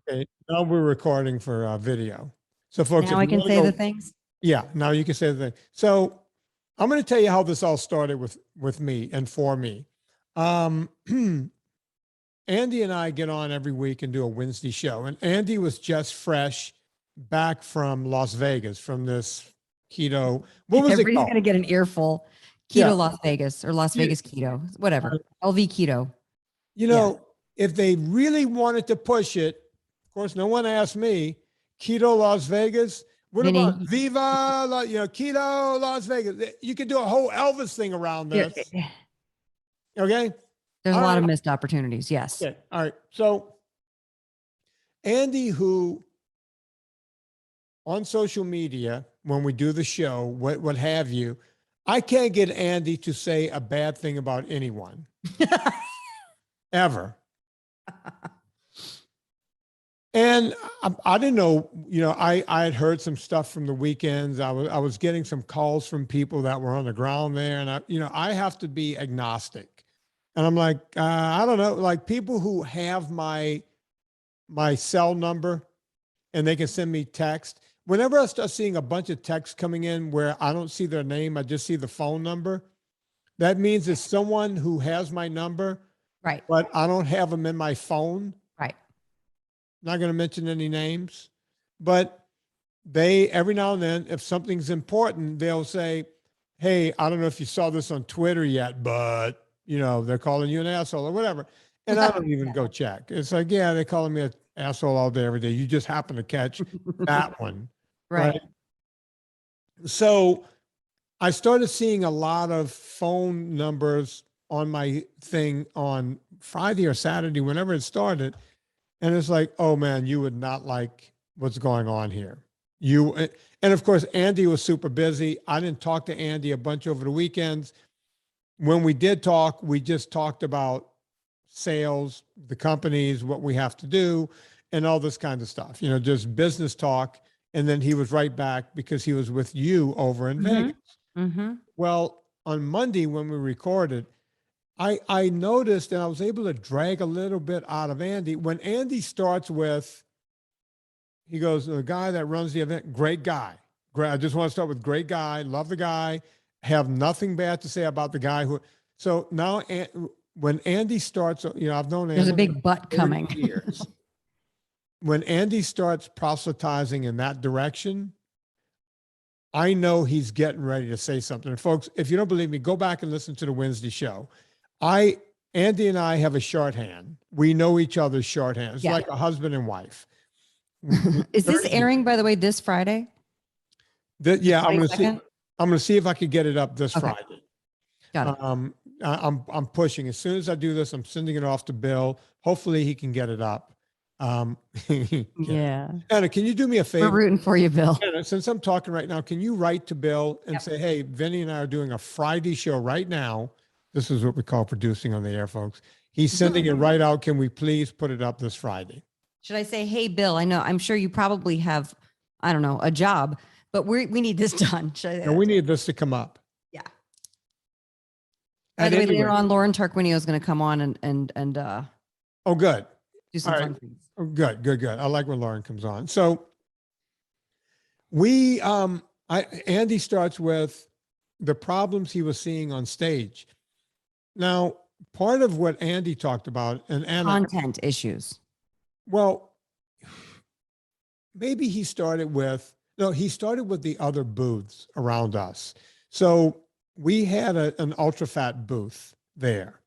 Okay, now we're recording for video. So folks, Now if I you can want to say go, the things. yeah, now you can say the thing. So I'm going to tell you how this all started with me and for me. Um, Andy and I get on every week and do a Wednesday show. And Andy was just fresh back from Las Vegas from this keto. What was it Everybody's called? going to get an earful. Yeah. Keto Las Vegas or Las Yeah. Vegas Keto, whatever. LV Keto. You know, if they really wanted to push it, of course, no one asked me, Keto Las Vegas. What Vinnie. about Viva, Keto Las Vegas? You could do a whole Elvis thing around this. Okay. There's All a lot of right. missed opportunities. Yes. Okay. All right. So Andy, who on social media, when we do the show, what have you, I can't get Andy to say a bad thing about anyone ever. And I didn't know, I had heard some stuff from the weekends. I was getting some calls from people that were on the ground there, and I have to be agnostic. And I'm like, I don't know, like people who have my cell number and they can send me text. Whenever I start seeing a bunch of texts coming in where I don't see their name, I just see the phone number. That means it's someone who has my number, Right. but I don't have them in my phone. Right. Not going to mention any names, but they, every now and then, if something's important, they'll say, hey, I don't know if you saw this on Twitter yet, but they're calling you an asshole or whatever. And I don't even go check. It's like, yeah, they're calling me an asshole all day, every day. You just happen to catch that one. Right. So I started seeing a lot of phone numbers on my thing on Friday or Saturday, whenever it started. And it's like, oh man, you would not like what's going on here. And of course, Andy was super busy. I didn't talk to Andy a bunch over the weekends. When we did talk, we just talked about sales, the companies, what we have to do, and all this kind of stuff, just business talk. And then he was right back because he was with you over in Vegas. Mm-hmm. Well, on Monday when we recorded, I noticed, and I was able to drag a little bit out of Andy. When Andy starts with, he goes, the guy that runs the event, great guy. Great. I just want to start with great guy. Love the guy. Have nothing bad to say about the guy who. So now, when Andy starts, I've known Andy. There's a big butt coming. Years. When Andy starts proselytizing in that direction, I know he's getting ready to say something. And folks, if you don't believe me, go back and listen to the Wednesday show. Andy and I have a shorthand. We know each other's shorthand. It's like a husband and wife. Is this airing, by the way, this Friday? Yeah, I'm going to see if I could get it up this Friday. Got it. I'm pushing. As soon as I do this, I'm sending it off to Bill. Hopefully he can get it up. Yeah. Anna, can you do me a favor? We're rooting for you, Bill. Anna, since I'm talking right now, can you write to Bill and say, hey, Vinnie and I are doing a Friday show right now. This is what we call producing on the air, folks. He's sending it right out. Can we please put it up this Friday? Should I say, hey, Bill, I'm sure you probably have, I don't know, a job, but we need this done. And we need this to come up. Yeah. By the way, later on, Lauren Tarquinio is going to come on and oh, good. Do some fun things. Oh, good. I like when Lauren comes on. So Andy starts with the problems he was seeing on stage. Now, part of what Andy talked about and Anna, content issues. Well, maybe he started with the other booths around us. So we had an ultra fat booth there.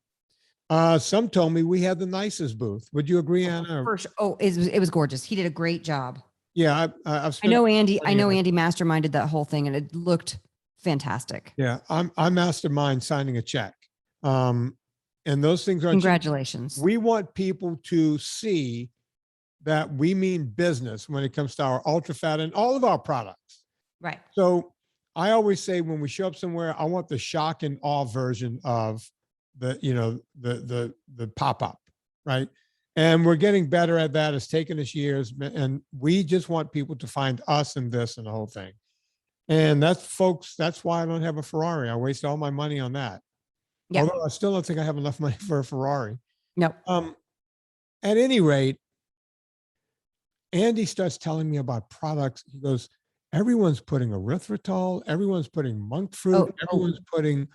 Some told me we had the nicest booth. Would you agree, Anna? For sure. Oh, it was gorgeous. He did a great job. Yeah, I know Andy masterminded that whole thing, and it looked fantastic. Yeah, I mastermind signing a check. And those things are congratulations. We want people to see that we mean business when it comes to our ultra fat and all of our products. Right. So I always say when we show up somewhere, I want the shock and awe version of the pop-up, right? And we're getting better at that. It's taken us years, and we just want people to find us in this and the whole thing. And that's why I don't have a Ferrari. I waste all my money on that. Yeah. Although I still don't think I have enough money for a Ferrari. No. At any rate, Andy starts telling me about products. He goes, everyone's putting erythritol, everyone's putting monk fruit, everyone's putting,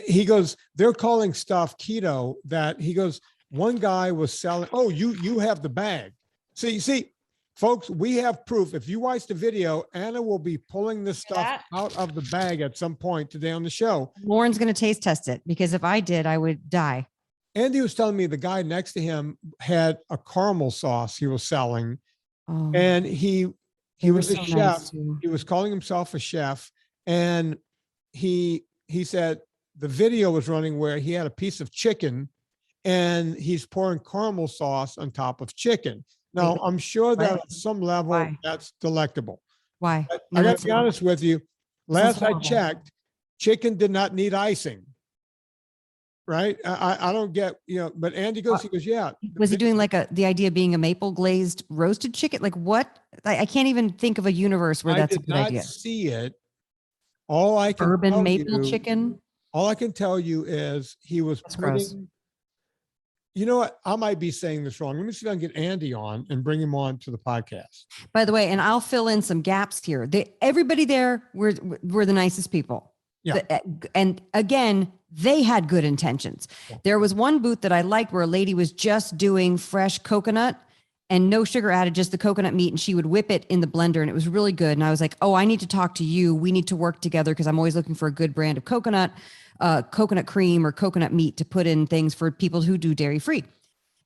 he goes, they're calling stuff keto that he goes, one guy was selling, you have the bag. See, folks, we have proof. If you watch the video, Anna will be pulling this stuff out of the bag at some point today on the show. Lauren's going to taste test it, because if I did, I would die. Andy was telling me the guy next to him had a caramel sauce he was selling. And he was a chef. Nice, he was calling himself a chef. And he said the video was running where he had a piece of chicken and he's pouring caramel sauce on top of chicken. Now, I'm sure that at some level that's delectable. Why? I got to be honest with you. Last I checked, chicken did not need icing. Right? I don't get, but Andy goes, he goes, yeah. Was he doing like the idea of being a maple glazed roasted chicken? Like what? I can't even think of a universe where that's a good idea. I did not see it. All I can Bourbon maple chicken. All I can tell you is he was putting, you know what? I might be saying this wrong. Let me see if I can get Andy on and bring him on to the podcast. By the way, and I'll fill in some gaps here. Everybody there were the nicest people. Yeah. And again, they had good intentions. Yeah. There was one booth that I liked where a lady was just doing fresh coconut and no sugar added, just the coconut meat. And she would whip it in the blender and it was really good. And I was like, oh, I need to talk to you. We need to work together because I'm always looking for a good brand of coconut cream or coconut meat to put in things for people who do dairy free.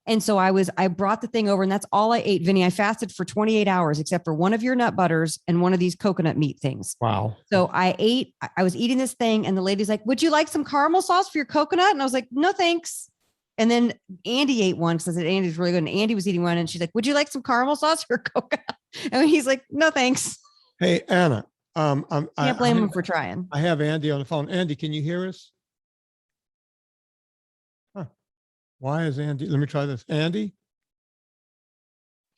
And so I brought the thing over and that's all I ate, Vinnie. I fasted for 28 hours, except for one of your nut butters and one of these coconut meat things. Wow. So I was eating this thing and the lady's like, would you like some caramel sauce for your coconut? And I was like, no, thanks. And then Andy ate one because I said, Andy's really good. And Andy was eating one and she's like, would you like some caramel sauce for your coconut? And he's like, no, thanks. Hey, Anna. Can't blame him for trying. I have Andy on the phone. Andy, can you hear us? Why is Andy? Let me try this. Andy?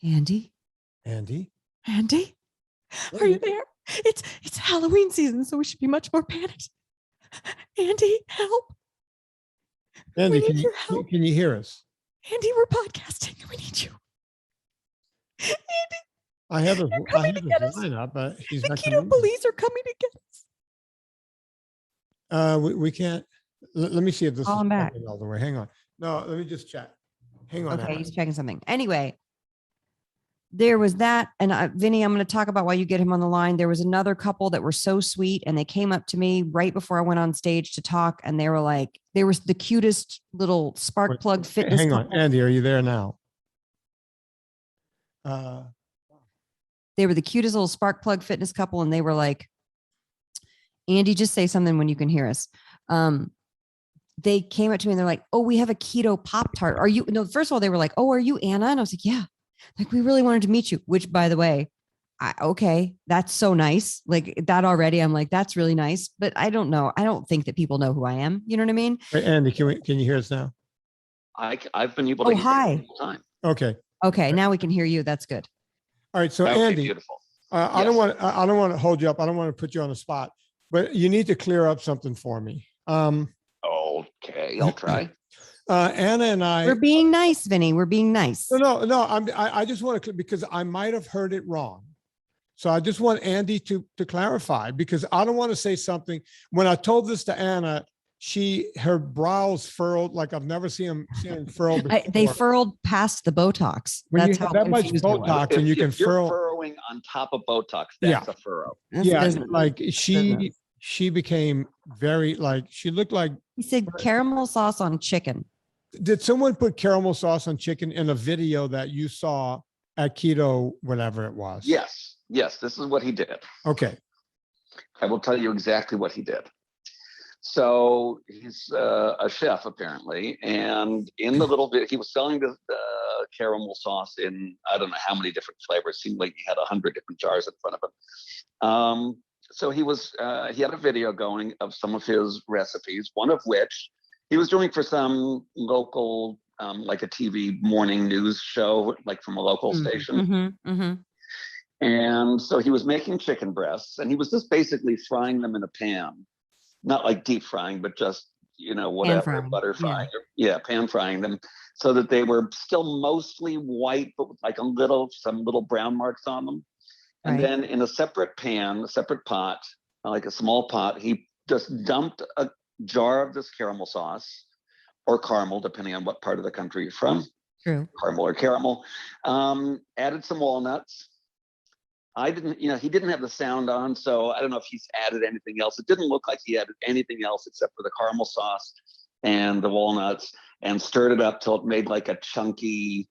Andy? Andy? Andy? Are you there? It's Halloween season, so we should be much more panicked. Andy, help. Andy, can you hear us? Andy, we're podcasting. We need you. Andy. I have his lineup, but he's the not keto police are coming to get us. We can't. Let me see if this is back all the way. Hang on. No, let me just check. Hang on. Okay, he's checking something. Anyway, there was that. And Vinnie, I'm going to talk about why you get him on the line. There was another couple that were so sweet and they came up to me right before I went on stage to talk. And they were like, they were the cutest little spark plug fitness. Hang on. Andy, are you there now? They were the cutest little spark plug fitness couple. And they were like, Andy, just say something when you can hear us. They came up to me and they're like, oh, we have a keto Pop-Tart. Are you, no, first of all, they were like, oh, are you Anna? And I was like, yeah, like, we really wanted to meet you, which by the way, okay, that's so nice. Like that already. I'm like, that's really nice, but I don't know. I don't think that people know who I am. You know what I mean? Hey, Andy, can you hear us now? I've been able to hear you the whole time. Okay. Now we can hear you. That's good. All right. So Andy, beautiful. I don't want to hold you up. I don't want to put you on the spot, but you need to clear up something for me. Okay, I'll try. Anna and I. We're being nice, Vinnie. We're being nice. No. I just want to, because I might have heard it wrong. So I just want Andy to clarify, because I don't want to say something. When I told this to Anna, her brows furrowed like I've never seen them furrowed before. They furled past the Botox. When that's how that much Botox, and you can furrow. Furrowing on top of Botox. That's a furrow. Like she became very, like, she looked like. He said caramel sauce on chicken. Did someone put caramel sauce on chicken in a video that you saw at Keto, whatever it was? Yes. This is what he did. Okay. I will tell you exactly what he did. So he's a chef apparently. And in the little bit, he was selling the caramel sauce in, I don't know how many different flavors. It seemed like he had 100 different jars in front of him. So he had a video going of some of his recipes, one of which he was doing for some local, like a TV morning news show, like from a local station. And so he was making chicken breasts and he was just basically frying them in a pan, not like deep frying, but just whatever, frying, butter yeah. frying, pan frying them so that they were still mostly white, but with like some little brown marks on them. And Right. then in a separate pan, a separate pot, like a small pot, he just dumped a jar of this caramel sauce or caramel, depending on what part of the country you're from. True. Caramel or caramel. Added some walnuts. He didn't have the sound on, so I don't know if he's added anything else. It didn't look like he added anything else except for the caramel sauce and the walnuts, and stirred it up till it made like a chunky,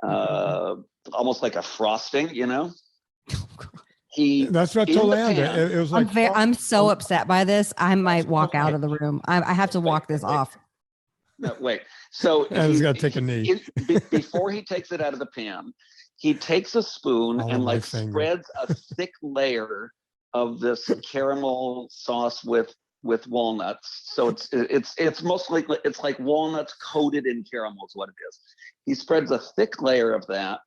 almost like a frosting, That's what I told Amanda. It was like I'm so upset by this. I might walk out of the room. I have to walk this off. No, wait. So he's got to take a knee. Before he takes it out of the pan, he takes a spoon and like spreads a thick layer of this caramel sauce with walnuts. So it's mostly, it's like walnuts coated in caramel is what it is. He spreads a thick layer of that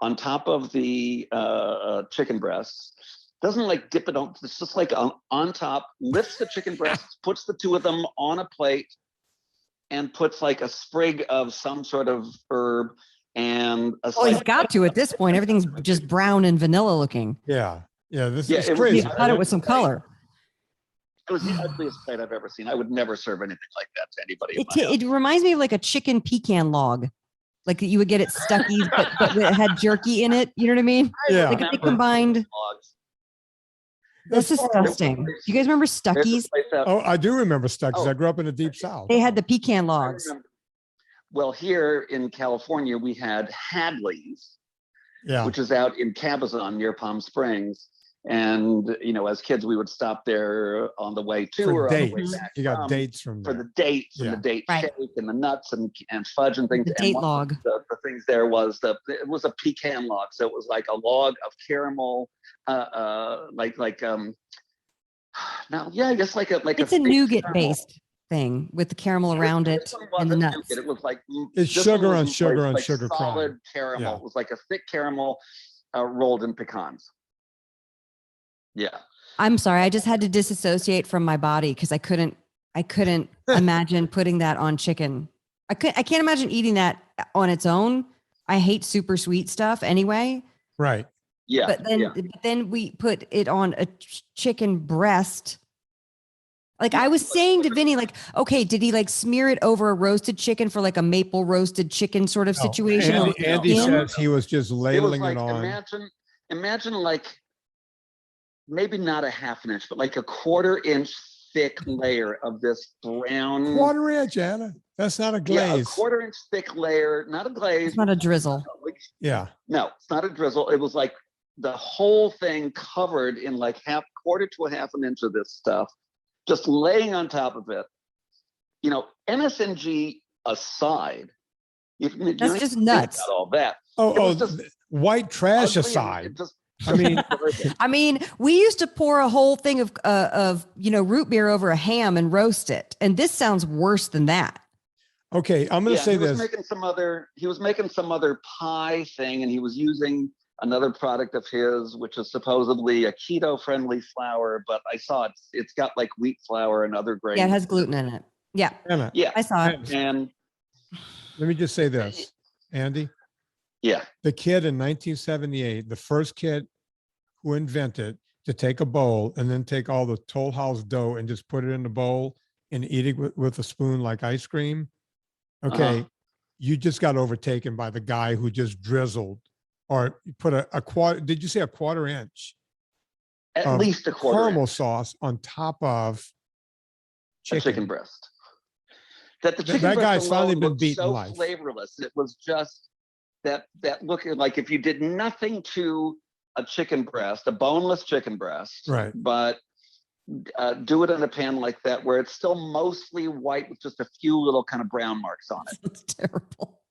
on top of the chicken breasts. Doesn't like dip it on, it's just like on top, lifts the chicken breasts, puts the two of them on a plate, and puts like a sprig of some sort of herb and he's got to at this point. Everything's just brown and vanilla looking. Yeah. This is crazy. He cut it with some color. It was the ugliest plate I've ever seen. I would never serve anything like that to anybody. It reminds me of like a chicken pecan log. Like you would get it Stuckey's, but it had jerky in it. You know what I mean? Yeah. Like they combined. That's disgusting. You guys remember Stuckey's? Oh, I do remember Stuckey's. I grew up in the deep South. They had the pecan logs. Well, here in California, we had Hadley's, which is out in Cabazon near Palm Springs. And, as kids, we would stop there on the way to or dates. on the way back. You got dates from there. For the dates and the date shake and the nuts and fudge and things. The date log. The things there was it was a pecan log. So it was like a log of caramel, I guess it's a nougat based thing with the caramel around it and the nuts. It was like it's sugar on sugar on sugar. Solid caramel. Yeah. It was like a thick caramel rolled in pecans. Yeah. I'm sorry. I just had to disassociate from my body because I couldn't imagine putting that on chicken. I can't imagine eating that on its own. I hate super sweet stuff anyway. Right. Yeah. But then we put it on a chicken breast. Like I was saying to Vinnie, like, okay, did he like smear it over a roasted chicken for like a maple roasted chicken sort of situation? Andy says he was just ladling it on. Imagine like maybe not a half an inch, but like a 1/4 inch thick layer of this brown. 1/4 inch, Anna. That's not a glaze. Yeah, a 1/4 inch thick layer, not a glaze. It's not a drizzle. Yeah. No, it's not a drizzle. It was like the whole thing covered in like 1/4 to a half an inch of this stuff, just laying on top of it. NSNG aside, that's just nuts. All that. White trash aside. I mean, we used to pour a whole thing of root beer over a ham and roast it, and this sounds worse than that. Okay, I'm going to say this. He was making some other pie thing, and he was using another product of his, which is supposedly a keto-friendly flour, but I saw it's got like wheat flour and other grains. Yeah, it has gluten in it. Yeah, Anna, I saw it. And let me just say this, Andy. Yeah. The kid in 1978, the first kid who invented to take a bowl and then take all the Toll House dough and just put it in the bowl and eat it with a spoon like ice cream. Okay. You just got overtaken by the guy who just drizzled or put a quarter. Did you say a 1/4 inch? At least a 1/4 caramel sauce on top of chicken breast. That guy's finally been beaten so life. Flavorless. It was just that look like if you did nothing to a chicken breast, a boneless chicken breast, right? But do it in a pan like that where it's still mostly white with just a few little kind of brown marks on it. It's terrible.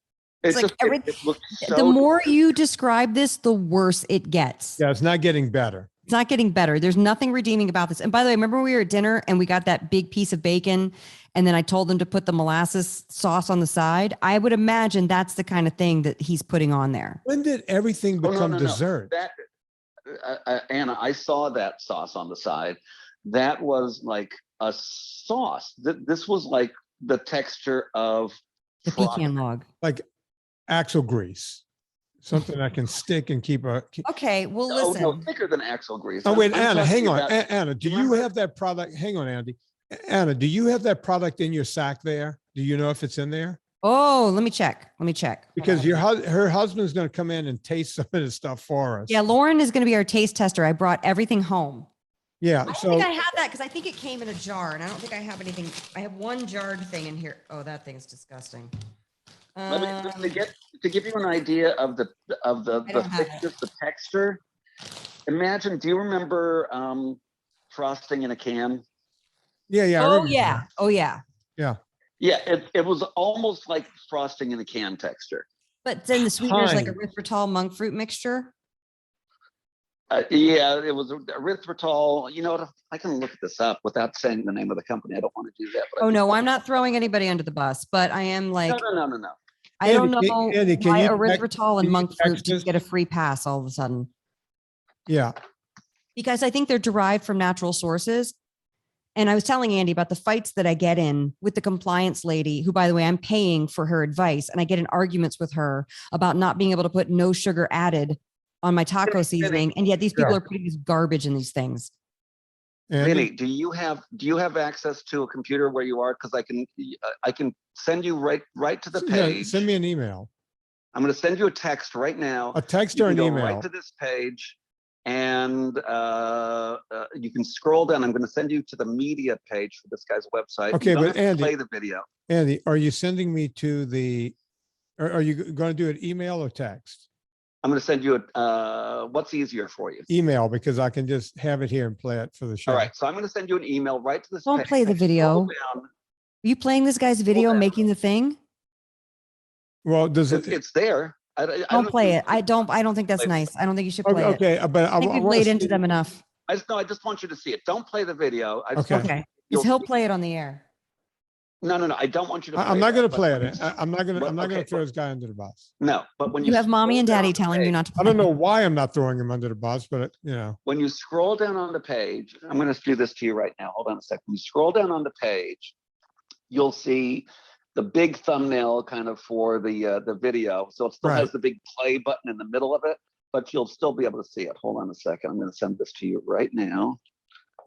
It's like everything. The more you describe this, the worse it gets. Yeah, it's not getting better. It's not getting better. There's nothing redeeming about this. And by the way, remember we were at dinner and we got that big piece of bacon and then I told them to put the molasses sauce on the side? I would imagine that's the kind of thing that he's putting on there. When did everything become dessert? Anna, I saw that sauce on the side. That was like a sauce. This was like the texture of The pecan log. Like axle grease, something I can stick and keep a. Okay, well, Oh, listen. no, thicker than axle grease. Oh wait, I'm Anna, talking hang on, about- Anna. Do you have that product? Hang on, Andy. Anna, do you have that product in your sack there? Do you know if it's in there? Oh, let me check. Let me check. Because her husband's going to come in and taste some of this stuff for us. Yeah, Lauren is going to be our taste tester. I brought everything home. Yeah. I don't So think I have that because I think it came in a jar, and I don't think I have anything. I have one jarred thing in here. Oh, that thing's disgusting. Let me to give you an idea of the don't have thickness, the texture. Imagine, do you remember frosting in a can? yeah. I Oh remember yeah. that. Oh yeah. Yeah. Yeah, it was almost like frosting in a can texture. But then the sweetener's like Fine. erythritol monk fruit mixture. Yeah, it was erythritol. You know what? I can look this up without saying the name of the company. I don't want to do that. But Oh no, I'm not throwing anybody under the bus, but I am like, no. I don't Andy, know Andy, can why you erythritol can and you monk fruit text just us? get a free pass all of a sudden. Yeah. Because I think they're derived from natural sources. And I was telling Andy about the fights that I get in with the compliance lady, who, by the way, I'm paying for her advice. And I get in arguments with her about not being able to put no sugar added on my taco seasoning. And yet these people Yeah. are putting this garbage in these things. Andy? Vinny, do you have access to a computer where you are? Because I can send you right to the Yeah, page. send me an email. I'm going to send you a text right now. A text You or can an go email. right to this page, and you can scroll down. I'm going to send you to the media page for this guy's website. Okay, You don't but have to Andy- play the video. Andy, are you sending me to the, or are you going to do it email or text? I'm going to send you what's easier for you. Email, because I can just have it here and play it for the show. All right, so I'm going to send you an email right to this Don't page. play the video. Scroll down. Are you playing this guy's video down. making the thing? Well, does It's, it? it's there. I Don't know play if it. I don't think that's play- nice. I don't think you should Okay, play it. okay, but I think we've laid into them enough. I just want you to see it. Don't play the video. I just Okay. want you- Okay. you'll Because he'll see- play it on the air. No. I don't want you to. I'm play not that, going to but play when it. you- I'm not going to. I'm not going Okay, to throw this guy under the bus. No, but when You have mommy scroll and daddy down the telling you page- not to play. I don't know why I'm not throwing him under the bus, but When you scroll down on the page, I'm going to do this to you right now. Hold on a second. When you scroll down on the page, you'll see the big thumbnail kind of for the video. So it still Right. has the big play button in the middle of it, but you'll still be able to see it. Hold on a second. I'm going to send this to you right now.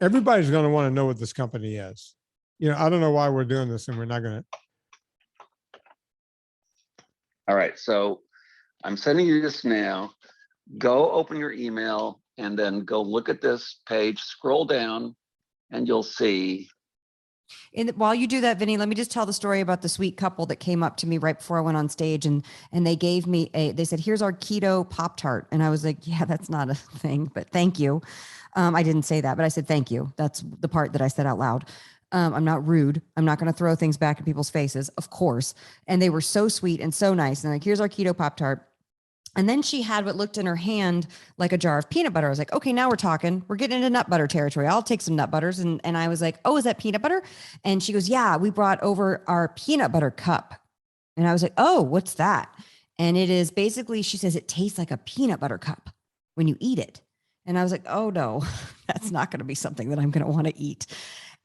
everybody's going to want to know what this company is. I don't know why we're doing this, and we're not going to. All right. So I'm sending you this now. Go open your email and then go look at this page, scroll down, and you'll see. And while you do that, Vinny, let me just tell the story about the sweet couple that came up to me right before I went on stage, and they gave me they said, "Here's our keto Pop-Tart." And I was like, yeah, that's not a thing, but thank you. I didn't say that, but I said, thank you. That's the part that I said out loud. I'm not rude. I'm not going to throw things back in people's faces, of course. And they were so sweet and so nice. And like, here's our keto Pop-Tart. And then she had what looked in her hand like a jar of peanut butter. I was like, okay, now we're talking. We're getting into nut butter territory. I'll take some nut butters. And I was like, oh, is that peanut butter? And she goes, yeah, we brought over our peanut butter cup. And I was like, oh, what's that? And it is basically, she says, it tastes like a peanut butter cup when you eat it. And I was like, oh no, that's not going to be something that I'm going to want to eat.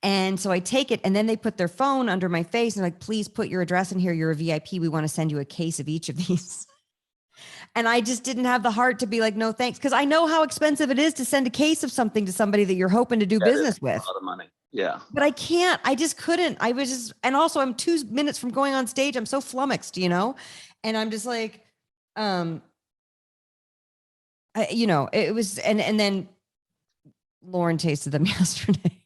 And so I take it, and then they put their phone under my face and like, please put your address in here. You're a VIP. We want to send you a case of each of these. And I just didn't have the heart to be like, no, thanks. Because I know how expensive it is to send a case of something to somebody that you're hoping to do That business is with. A lot of money. Yeah. But I can't. I just couldn't. I was just, and also I'm 2 minutes from going on stage. I'm so flummoxed, and I'm just like, it was, and then Lauren tasted them yesterday.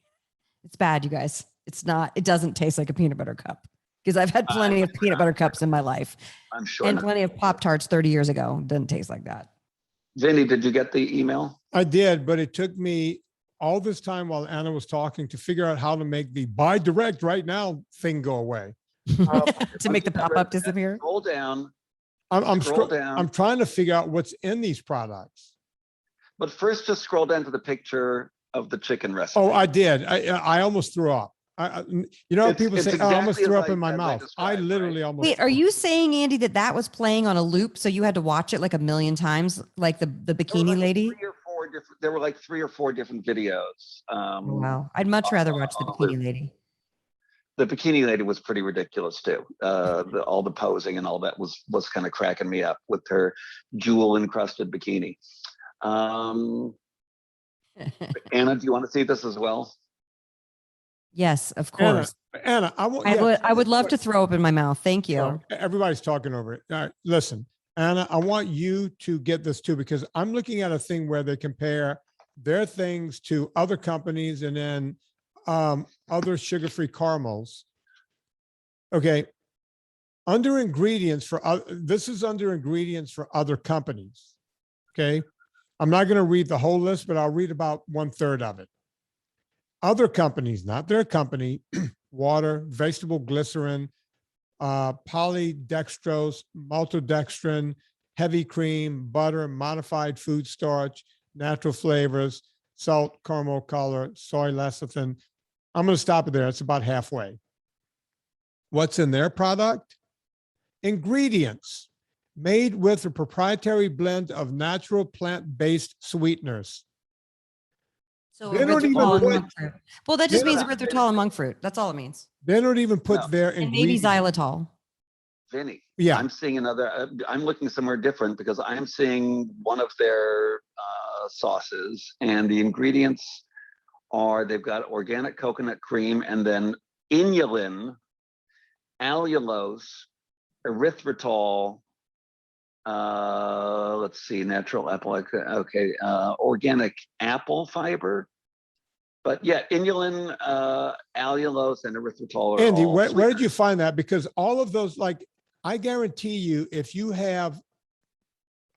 It's bad, you guys. It doesn't taste like a peanut butter cup, because I've had plenty of peanut butter cups in my life I'm sure. and not. plenty of Pop-Tarts 30 years ago. Doesn't taste like that. Vinny, did you get the email? I did, but it took me all this time while Anna was talking to figure out how to make the buy direct right now thing go away. To make the pop-up disappear. Scroll down. I'm Scroll down. I'm trying to figure out what's in these products. But first, just scroll down to the picture of the chicken recipe. Oh, I did. I almost threw up. People It's say, "Oh, I almost exactly threw as up I- in my as I mouth." I described, literally right? almost. Wait, are you saying, Andy, that was playing on a loop, so you had to watch it like a million times, like the There were bikini like lady? 3 or 4 there were like 3 or 4 different videos. Wow. I'd much rather watch the bikini lady. The bikini lady was pretty ridiculous too. All the posing and all that was kind of cracking me up with her jewel encrusted bikini. Anna, do you want to see this as well? Yes, of course. Anna, I would love to throw up in my mouth. Thank you. So everybody's talking over it. All right, listen, Anna, I want you to get this too, because I'm looking at a thing where they compare their things to other companies and then other sugar-free caramels. Okay. Under ingredients for this is under ingredients for other companies. Okay. I'm not going to read the whole list, but I'll read about 1/3 of it. Other companies, not their company, water, vegetable glycerin, polydextrose, maltodextrin, heavy cream, butter, modified food starch, natural flavors, salt, caramel color, soy lecithin. I'm going to stop it there. It's about halfway. What's in their product? Ingredients made with a proprietary blend of natural plant-based sweeteners. So They don't even erythritol and put- monk fruit. Well, that just means erythritol and monk fruit. That's all it means. They don't even put No. their And maybe ingredients. xylitol. Vinny, Yeah. I'm seeing another. I'm looking somewhere different because I'm seeing one of their sauces, and the ingredients are they've got organic coconut cream and then inulin, allulose, erythritol. Let's see, natural apple. Okay, organic apple fiber. But yeah, inulin, allulose, and erythritol. Are Andy, all where did sweeteners. you find that? Because all of those, like, I guarantee you, if you have,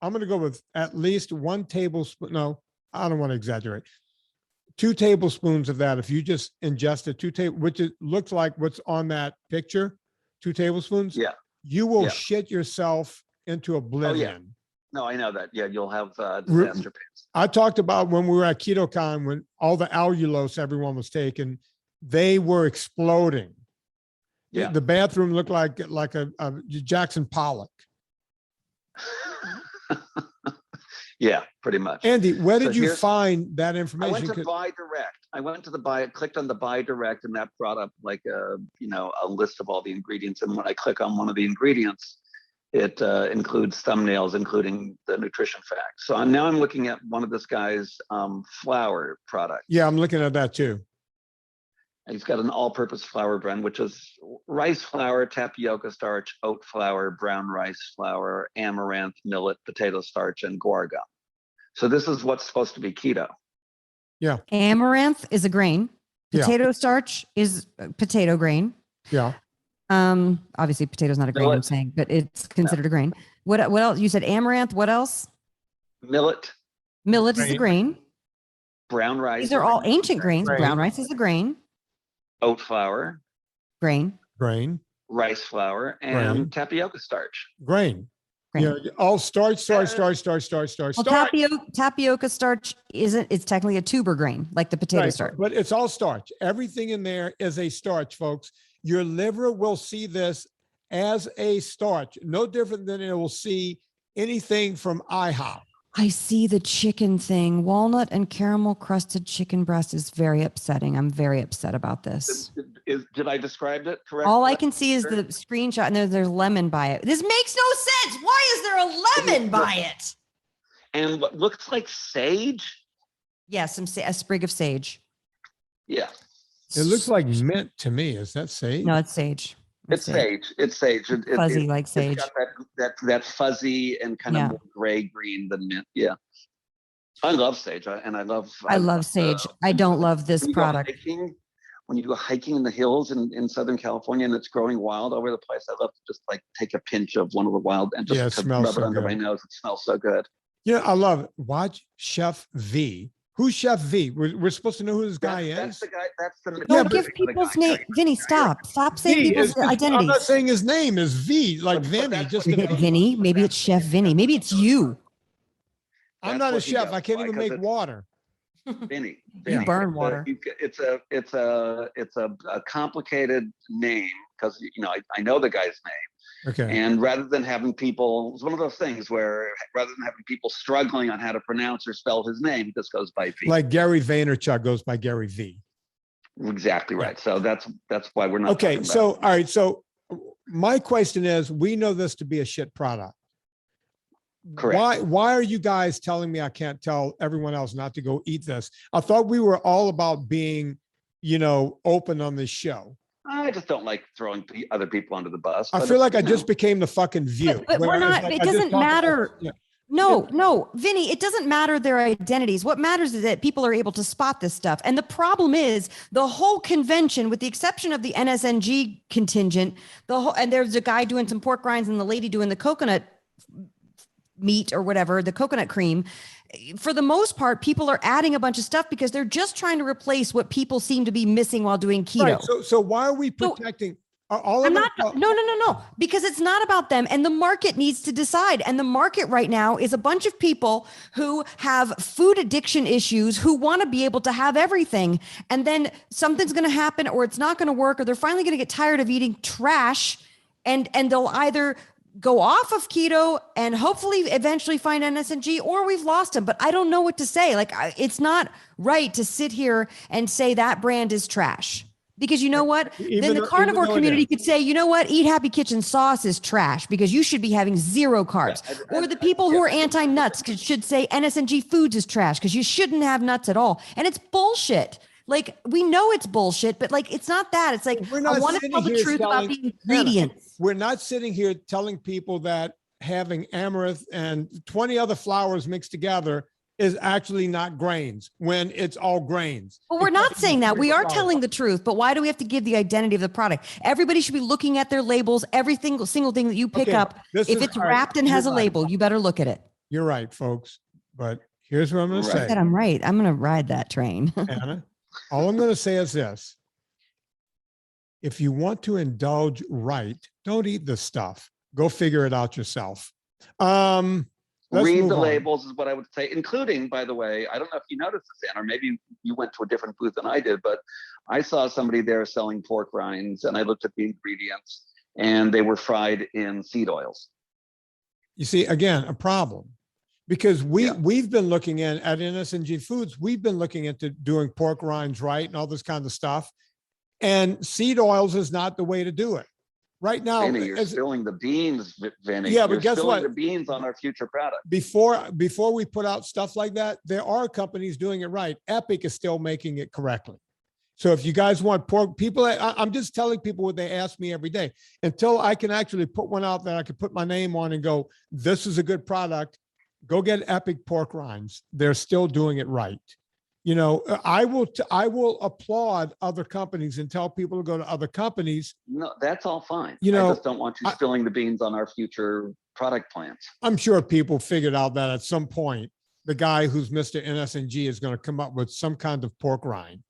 I'm going to go with at least 1 tablespoon. No, I don't want to exaggerate. 2 tablespoons of that. If you just ingested which it looks like what's on that picture, 2 tablespoons. Yeah. You will Yeah. shit yourself into oblivion. No, I know that. Yeah, you'll have disaster pains. I talked about when we were at KetoCon, when all the allulose everyone was taking, they were exploding. Yeah. The bathroom looked like a Jackson Pollock. Yeah, pretty much. Andy, where So did you here's- find that I information? went to 'Cause- Buy Direct. I went to clicked on the Buy Direct, and that brought up like a list of all the ingredients. And when I click on one of the ingredients, it includes thumbnails, including the nutrition facts. So now I'm looking at one of this guy's flour products. Yeah, I'm looking at that too. And he's got an all-purpose flour blend, which is rice flour, tapioca starch, oat flour, brown rice flour, amaranth, millet, potato starch, and guar gum. So this is what's supposed to be keto. Amaranth is a grain. Yeah. Potato starch is a potato grain. Yeah. Obviously potato's not a grain, I'm Millet. saying, but it's considered a grain. What else? You said amaranth. What else? Millet, Millet is a grain. brown rice. These are all ancient grains. Grain. Brown rice is a grain. Oat flour, Grain. Grain. rice flour, and Grain. tapioca starch. Grain. Grain. Yeah. All starch. Well, tapioca starch it's technically a tuber grain, like the potato Right, starch. but it's all starch. Everything in there is a starch, folks. Your liver will see this as a starch, no different than it will see anything from IHOP. I see the chicken thing. Walnut and caramel crusted chicken breast is very upsetting. I'm very upset about this. Did I describe it correctly? All I can see is the screenshot, and there's lemon by it. This makes no sense. Why is there a lemon by it? And what looks like sage. Yes, a sprig of sage. Yeah, It looks like mint to me. Is that sage? No, it's sage. it's sage. It's sage. Fuzzy like sage. It's got that fuzzy and kind Yeah. of more gray green than mint. Yeah, I love sage, and I love sage. I don't love this when you go product. hiking- when you go hiking in the hills in Southern California and it's growing wild over the place, I love to just like take a pinch of one of the wild and just Yeah, it to smells rub so it under my good. nose. It smells so good. Yeah, I love it. Watch Chef V. Who's Chef V? We're supposed to know who this guy That's is. the guy. That's the. Yeah, Don't but- give people's name. Vinny, stop. Stop saying V people's is- I'm identities. not saying his name is V, like But Vinny. that's Just what a he does. Vinny. Maybe it's Chef Vinny. Maybe it's you. I'm That's not a what he chef. goes I can't by, even 'cause make it's- water. Vinny. You burn It's a- water. It's a complicated name because I know the guy's name, Okay. And rather than having people, it's one of those things where rather than having people struggling on how to pronounce or spell his name, he just goes by V. Like Gary Vaynerchuk goes by Gary V. Exactly right. So that's why we're not. Okay. So, all right. So my question is, we know this to be a shit product. Correct. Why are you guys telling me I can't tell everyone else not to go eat this? I thought we were all about being, open on this show. I just don't like throwing other people under the bus. I feel like I just became the fucking View. But we're not, Like, it doesn't matter. Yeah. No, Vinnie, it doesn't matter their identities. What matters is that people are able to spot this stuff. And the problem is the whole convention, with the exception of the NSNG contingent, and there's a guy doing some pork rinds and the lady doing the coconut meat or whatever, the coconut cream. For the most part, people are adding a bunch of stuff because they're just trying to replace what people seem to be missing while doing keto. Right. So why are we protecting all I'm of not, no, because it's not about them. And the market needs to decide. And the market right now is a bunch of people who have food addiction issues, who want to be able to have everything. And then something's going to happen, or it's not going to work, or they're finally going to get tired of eating trash. And they'll either go off of keto and hopefully eventually find NSNG, or we've lost them. But I don't know what to say. Like, it's not right to sit here and say that brand is trash. Because you know what? Then the carnivore community could say, you know what? Eat Happy Kitchen sauce is trash because you should be having 0 carbs. Or the people who are anti-nuts should say NSNG Foods is trash because you shouldn't have nuts at all. And it's bullshit. Like, we know it's bullshit, but like, it's not that. It's like, I want to tell the truth about the ingredients. We're not sitting here telling people that having amaranth and 20 other flours mixed together is actually not grains when it's all grains. Well, we're not saying that. We are telling the truth, but why do we have to give the identity of the product? Everybody should be looking at their labels. Every single thing that you pick up, if it's wrapped and has a label, you better look at it. You're right, folks. But here's what I'm going to say. I said I'm right. I'm going to ride that train. Anna, all I'm going to say is this. If you want to indulge right, don't eat this stuff. Go figure it out yourself. Read the labels is what I would say, including, by the way, I don't know if you noticed this, Anna, or maybe you went to a different booth than I did, but I saw somebody there selling pork rinds, and I looked at the ingredients, and they were fried in seed oils. You see, again, a problem. Because we've been looking at NSNG Foods, we've been looking into doing pork rinds right and all this kind of stuff. And seed oils is not the way to do it. Right now, Vinnie, you're spilling the beans, Vinnie. Yeah, but you're guess what? The beans on our future product. Before we put out stuff like that, there are companies doing it right. Epic is still making it correctly. So if you guys want pork, I'm just telling people what they ask me every day. Until I can actually put one out that I can put my name on and go, this is a good product, go get Epic pork rinds. They're still doing it right. I will applaud other companies and tell people to go to other companies. No, that's all fine. I just don't want you spilling the beans on our future product plans. I'm sure people figured out that at some point, the guy who's Mr. NSNG is going to come up with some kind of pork rind.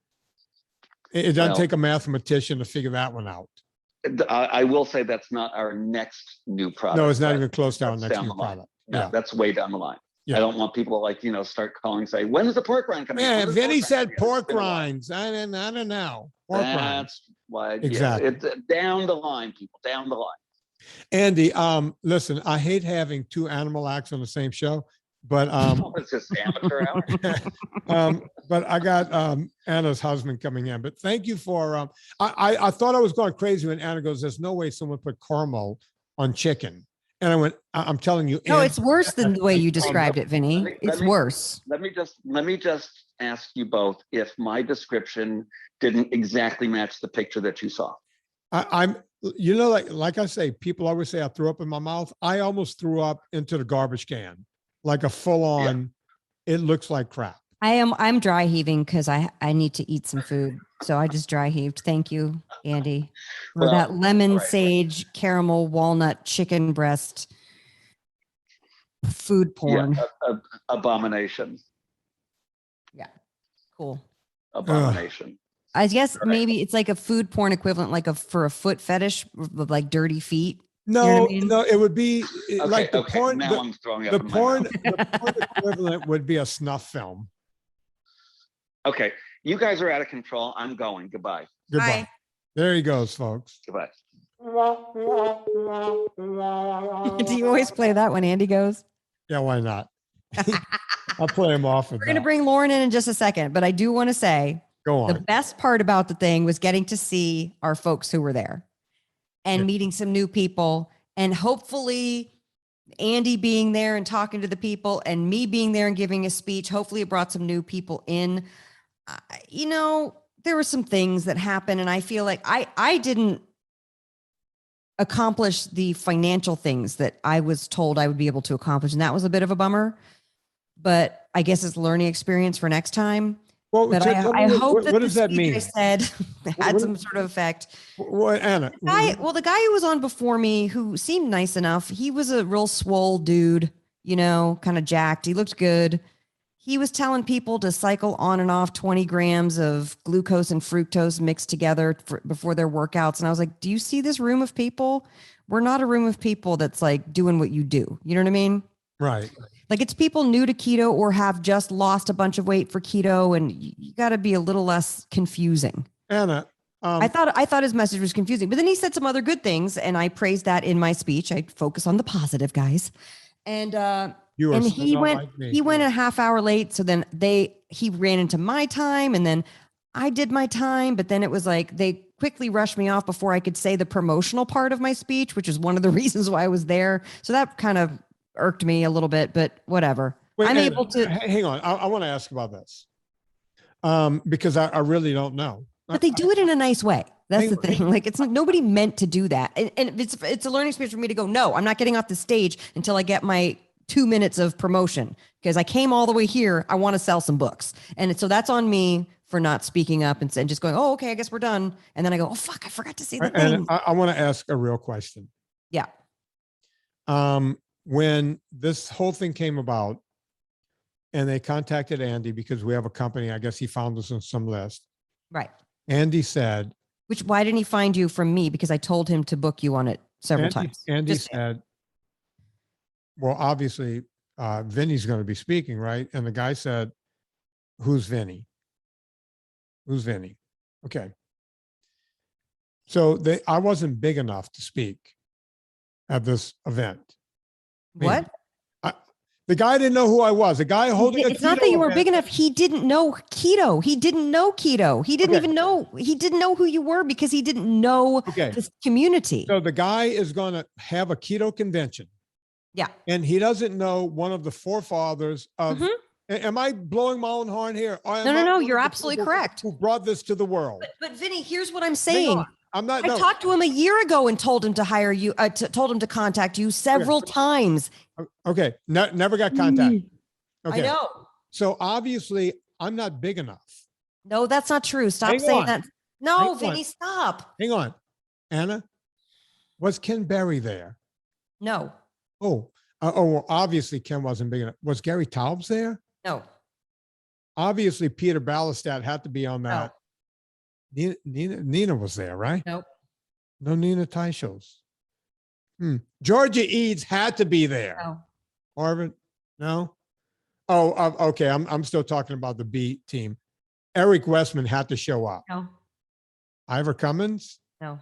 It doesn't take a mathematician to figure that one out. I will say that's not our next new product. No, it's not even close to our next new product. Yeah, that's way down the line. Yeah. I don't want people to start calling and say, when's the pork rind coming? Yeah, Vinnie said pork rinds. I don't know. Pork rinds. That's why. Exactly. It's down the line, people, down the line. Andy, listen, I hate having 2 animal acts on the same show, but it's just amateur hour. But I got Anna's husband coming in. But thank you for I thought I was going crazy when Anna goes, there's no way someone put caramel on chicken. And I went, I'm telling you. No, it's worse than the way you described it, Vinnie. It's worse. Let me just ask you both if my description didn't exactly match the picture that you saw. I'm like I say, people always say I threw up in my mouth. I almost threw up into the garbage can, like a full on, It looks like crap. I'm dry heaving because I need to eat some food. So I just dry heaved. Thank you, Andy. For that lemon, sage, caramel, walnut, chicken breast, food porn. Yeah, abomination. Yeah. Cool. Abomination. I guess maybe it's like a food porn equivalent, for a foot fetish with like dirty feet. No, you know what I mean? No, it would be like the porn. Now I'm throwing up the porn equivalent would be a snuff film. Okay, you guys are out of control. I'm going. Goodbye. Goodbye. Bye. There he goes, folks. Goodbye. Do you always play that when Andy goes? Yeah, why not? I'll play him off with We're going to that. bring Lauren in just a second, but I do want to say Go the on. best part about the thing was getting to see our folks who were there and Yeah. meeting some new people, and hopefully Andy being there and talking to the people and me being there and giving a speech. Hopefully it brought some new people in. You know, there were some things that happened, and I feel like I didn't accomplish the financial things that I was told I would be able to accomplish. And that was a bit of a bummer, but I guess it's a learning experience for next time. Well, But tell me I hope that what the does that speech mean? I said had What- some sort of effect. What, Anna? The guy who was on before me, who seemed nice enough, he was a real swole dude, you know, kind of jacked. He looked good. He was telling people to cycle on and off 20 grams of glucose and fructose mixed together before their workouts. And I was like, do you see this room of people? We're not a room of people that's like doing what you do. You know what I mean? Right. Like, it's people new to keto or have just lost a bunch of weight for keto. And you got to be a little less confusing. Anna. I thought his message was confusing, but then he said some other good things. And I praised that in my speech. I focus on the positive, guys. And, you are and so he not went like me. he went a half hour late, so then he ran into my time, and then I did my time, but then it was like they quickly rushed me off before I could say the promotional part of my speech, which is one of the reasons why I was there. So that kind of irked me a little bit, but whatever. Wait, I'm Anna, able to, hang on. I want to ask about this because I really don't know. but they do it in a nice way. That's Hang the on. thing. Like, it's not, nobody meant to do that, and it's a learning experience for me to go, no, I'm not getting off the stage until I get my 2 minutes of promotion, because I came all the way here. I want to sell some books. And so that's on me for not speaking up and just going, oh, okay, I guess we're done. And then I go, oh, fuck, I forgot to say the thing. And I want to ask a real question. Yeah. When this whole thing came about and they contacted Andy because we have a company, I guess he found us on some list. Right. Andy said, Why didn't he find you from me? Because I told him to book you on it several times. Andy Just- said, well, obviously, Vinnie's going to be speaking, right? And the guy said, who's Vinnie? Who's Vinnie? Okay. So I wasn't big enough to speak at this event. What? The guy didn't know who I was. The guy holding It's not that you weren't big enough. He didn't know keto. He didn't know keto. He didn't even know. He didn't know who you were because he didn't know this community. So the guy is going to have a keto convention. Yeah. And he doesn't know one of the forefathers of, am I blowing my own horn here? No, you're absolutely correct. Who brought this to the world? But Vinnie, here's what I'm saying. I'm not. I talked to him a year ago and told him to hire you, told him to contact you several times. Okay. Never got contacted. Okay. I know. So obviously I'm not big enough. No, that's not true. Stop Hang saying on. that. No, Hang Vinnie, on. stop. Hang on. Anna, was Ken Berry there? No, Oh, well, obviously Ken wasn't big enough. Was Gary Taubes there? no, Obviously Peter Ballestat had to be on that. Nina was there, right? Nope. No Nina Teichels. Georgia Eads had to be there. no. Harvard? No. Oh, okay. I'm still talking about the B team. Eric Westman had to show up. No, Ivor Cummins? no.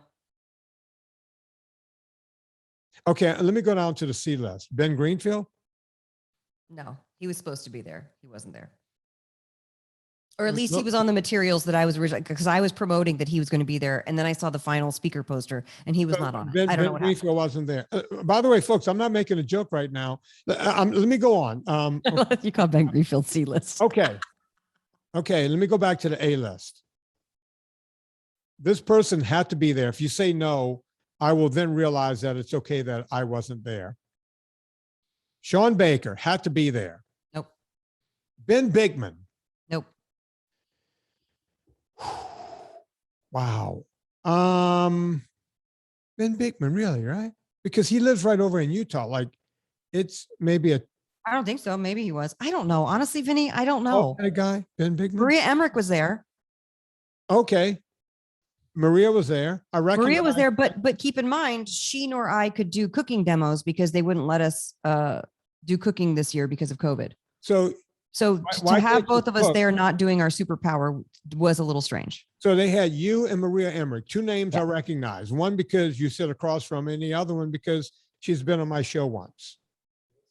Okay, let me go down to the C list. Ben Greenfield? No, he was supposed to be there. He wasn't there. Or at There's least no- he was on the materials that I was originally, because I was promoting that he was going to be there. And then I saw the final speaker poster and he was not on it. Ben I don't know what happened. Greenfield wasn't there. By the way, folks, I'm not making a joke right now. Let me go on. You call Ben Greenfield C list. Okay. Okay, let me go back to the A list. This person had to be there. If you say no, I will then realize that it's okay that I wasn't there. Sean Baker had to be there. Nope. Ben Bigman. Nope. Wow. Ben Bigman, really, right? Because he lives right over in Utah. Like, it's maybe a I don't think so. Maybe he was. I don't know. Honestly, Vinnie, I don't know. that guy, Ben Bigman. Maria Emmerich was there. Okay. Maria was there. I reckon Maria was there, but keep in mind, she nor I could do cooking demos because they wouldn't let us do cooking this year because of COVID. So So Why to have can't you both of us cook? there not doing our superpower was a little strange. So they had you and Maria Emmerich, two names Yeah. I recognize. One because you sit across from me, and the other one because she's been on my show once.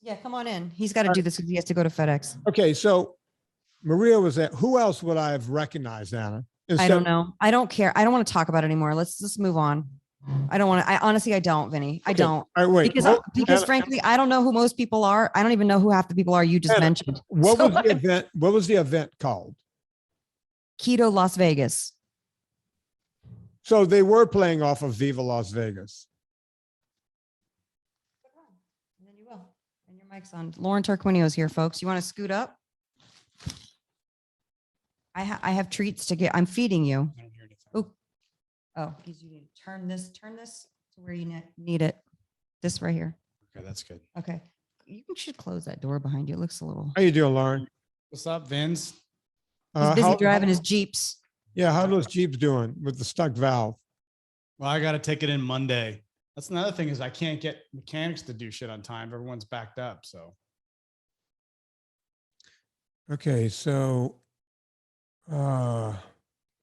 Yeah, come on in. He's got to do this because he has to go to FedEx. Okay, so Maria was there. Who else would I have recognized, Anna? I don't know. I don't care. I don't want to talk about it anymore. Let's just move on. I don't want to. I honestly, I don't, Vinny. I Okay. don't. All right, wait. Because Anna, frankly, I don't know who most people are. I don't even know who half the people are you just Anna, mentioned. what So was the event? What was the event called? Keto Las Vegas. So they were playing off of Viva Las Vegas. And then you will. And your mic's on. Lauren Tarquinio's here, folks. You want to scoot up? I have treats to get. I'm feeding you. I don't hear anything. Oh, you need to turn this to where you need it. This right here. Okay, that's good. Okay. You should close that door behind you. It looks a little. How you doing, Lauren? What's up, Vince? He's busy How- driving his Jeeps. Yeah, how are those Jeeps doing with the stuck valve? Well, I got to take it in Monday. That's another thing is I can't get mechanics to do shit on time. Everyone's backed up. So Okay, so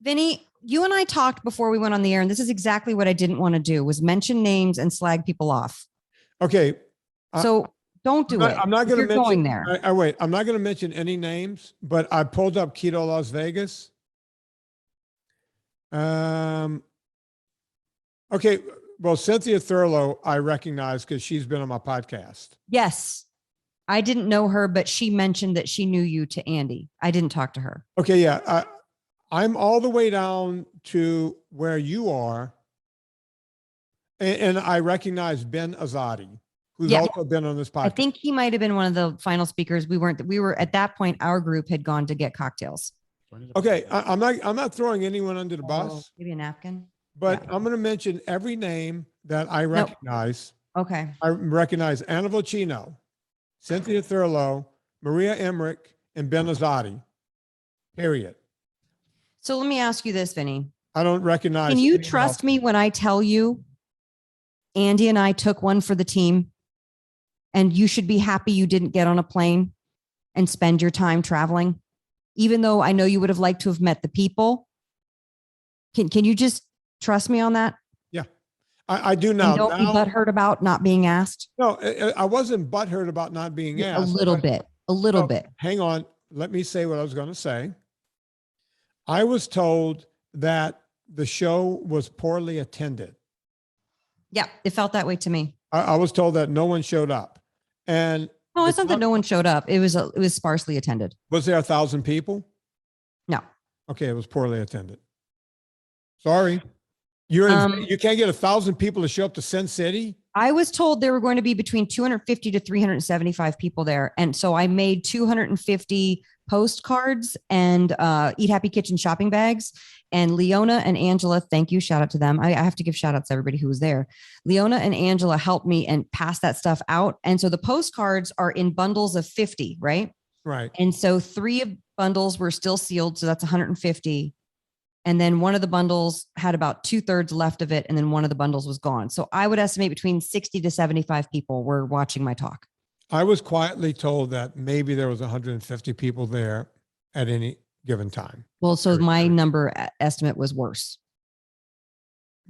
Vinny, you and I talked before we went on the air, and this is exactly what I didn't want to do was mention names and slag people off. okay. So don't do it. I'm not going to You're mention. going there. I wait. I'm not going to mention any names, but I pulled up Keto Las Vegas. Okay. Well, Cynthia Thurlow, I recognize because she's been on my podcast. Yes. I didn't know her, but she mentioned that she knew you to Andy. I didn't talk to her. Okay. Yeah. I'm all the way down to where you are. And I recognize Ben Azadi, who's Yeah. also been on this podcast. I think he might have been one of the final speakers. We were at that point, our group had gone to get cocktails. Okay. I'm not throwing anyone under the bus, Oh, maybe a napkin. but yeah. I'm going to mention every name that I recognize. Okay. I recognize Anna Vocino, Cynthia Thurlow, Maria Emmerich, and Ben Azadi. Period. So let me ask you this, Vinny. I don't recognize. Can you anyone trust else. me when I tell you Andy and I took one for the team and you should be happy you didn't get on a plane and spend your time traveling, even though I know you would have liked to have met the people? Can you just trust me on that? I do now. And don't be butthurt about not being asked? No, I wasn't butthurt about not being A asked. little bit. A little No, bit. Hang on. Let me say what I was going to say. I was told that the show was poorly attended. Yeah, it felt that way to me. I was told that no one showed up. And No, it's not that no one showed up. It was sparsely attended. was there 1,000 people? No. Okay, it was poorly attended. Sorry. You can't get 1,000 people to show up to Sin City? I was told there were going to be between 250 to 375 people there. And so I made 250 postcards and Eat Happy Kitchen shopping bags. And Leona and Angela, thank you. Shout out to them. I have to give shout outs to everybody who was there. Leona and Angela helped me and pass that stuff out. And so the postcards are in bundles of 50, right? Right. And so 3 bundles were still sealed. So that's 150. And then one of the bundles had about 2/3 left of it. And then one of the bundles was gone. So I would estimate between 60 to 75 people were watching my talk. I was quietly told that maybe there was 150 people there at any given time. Well, so my number estimate was worse.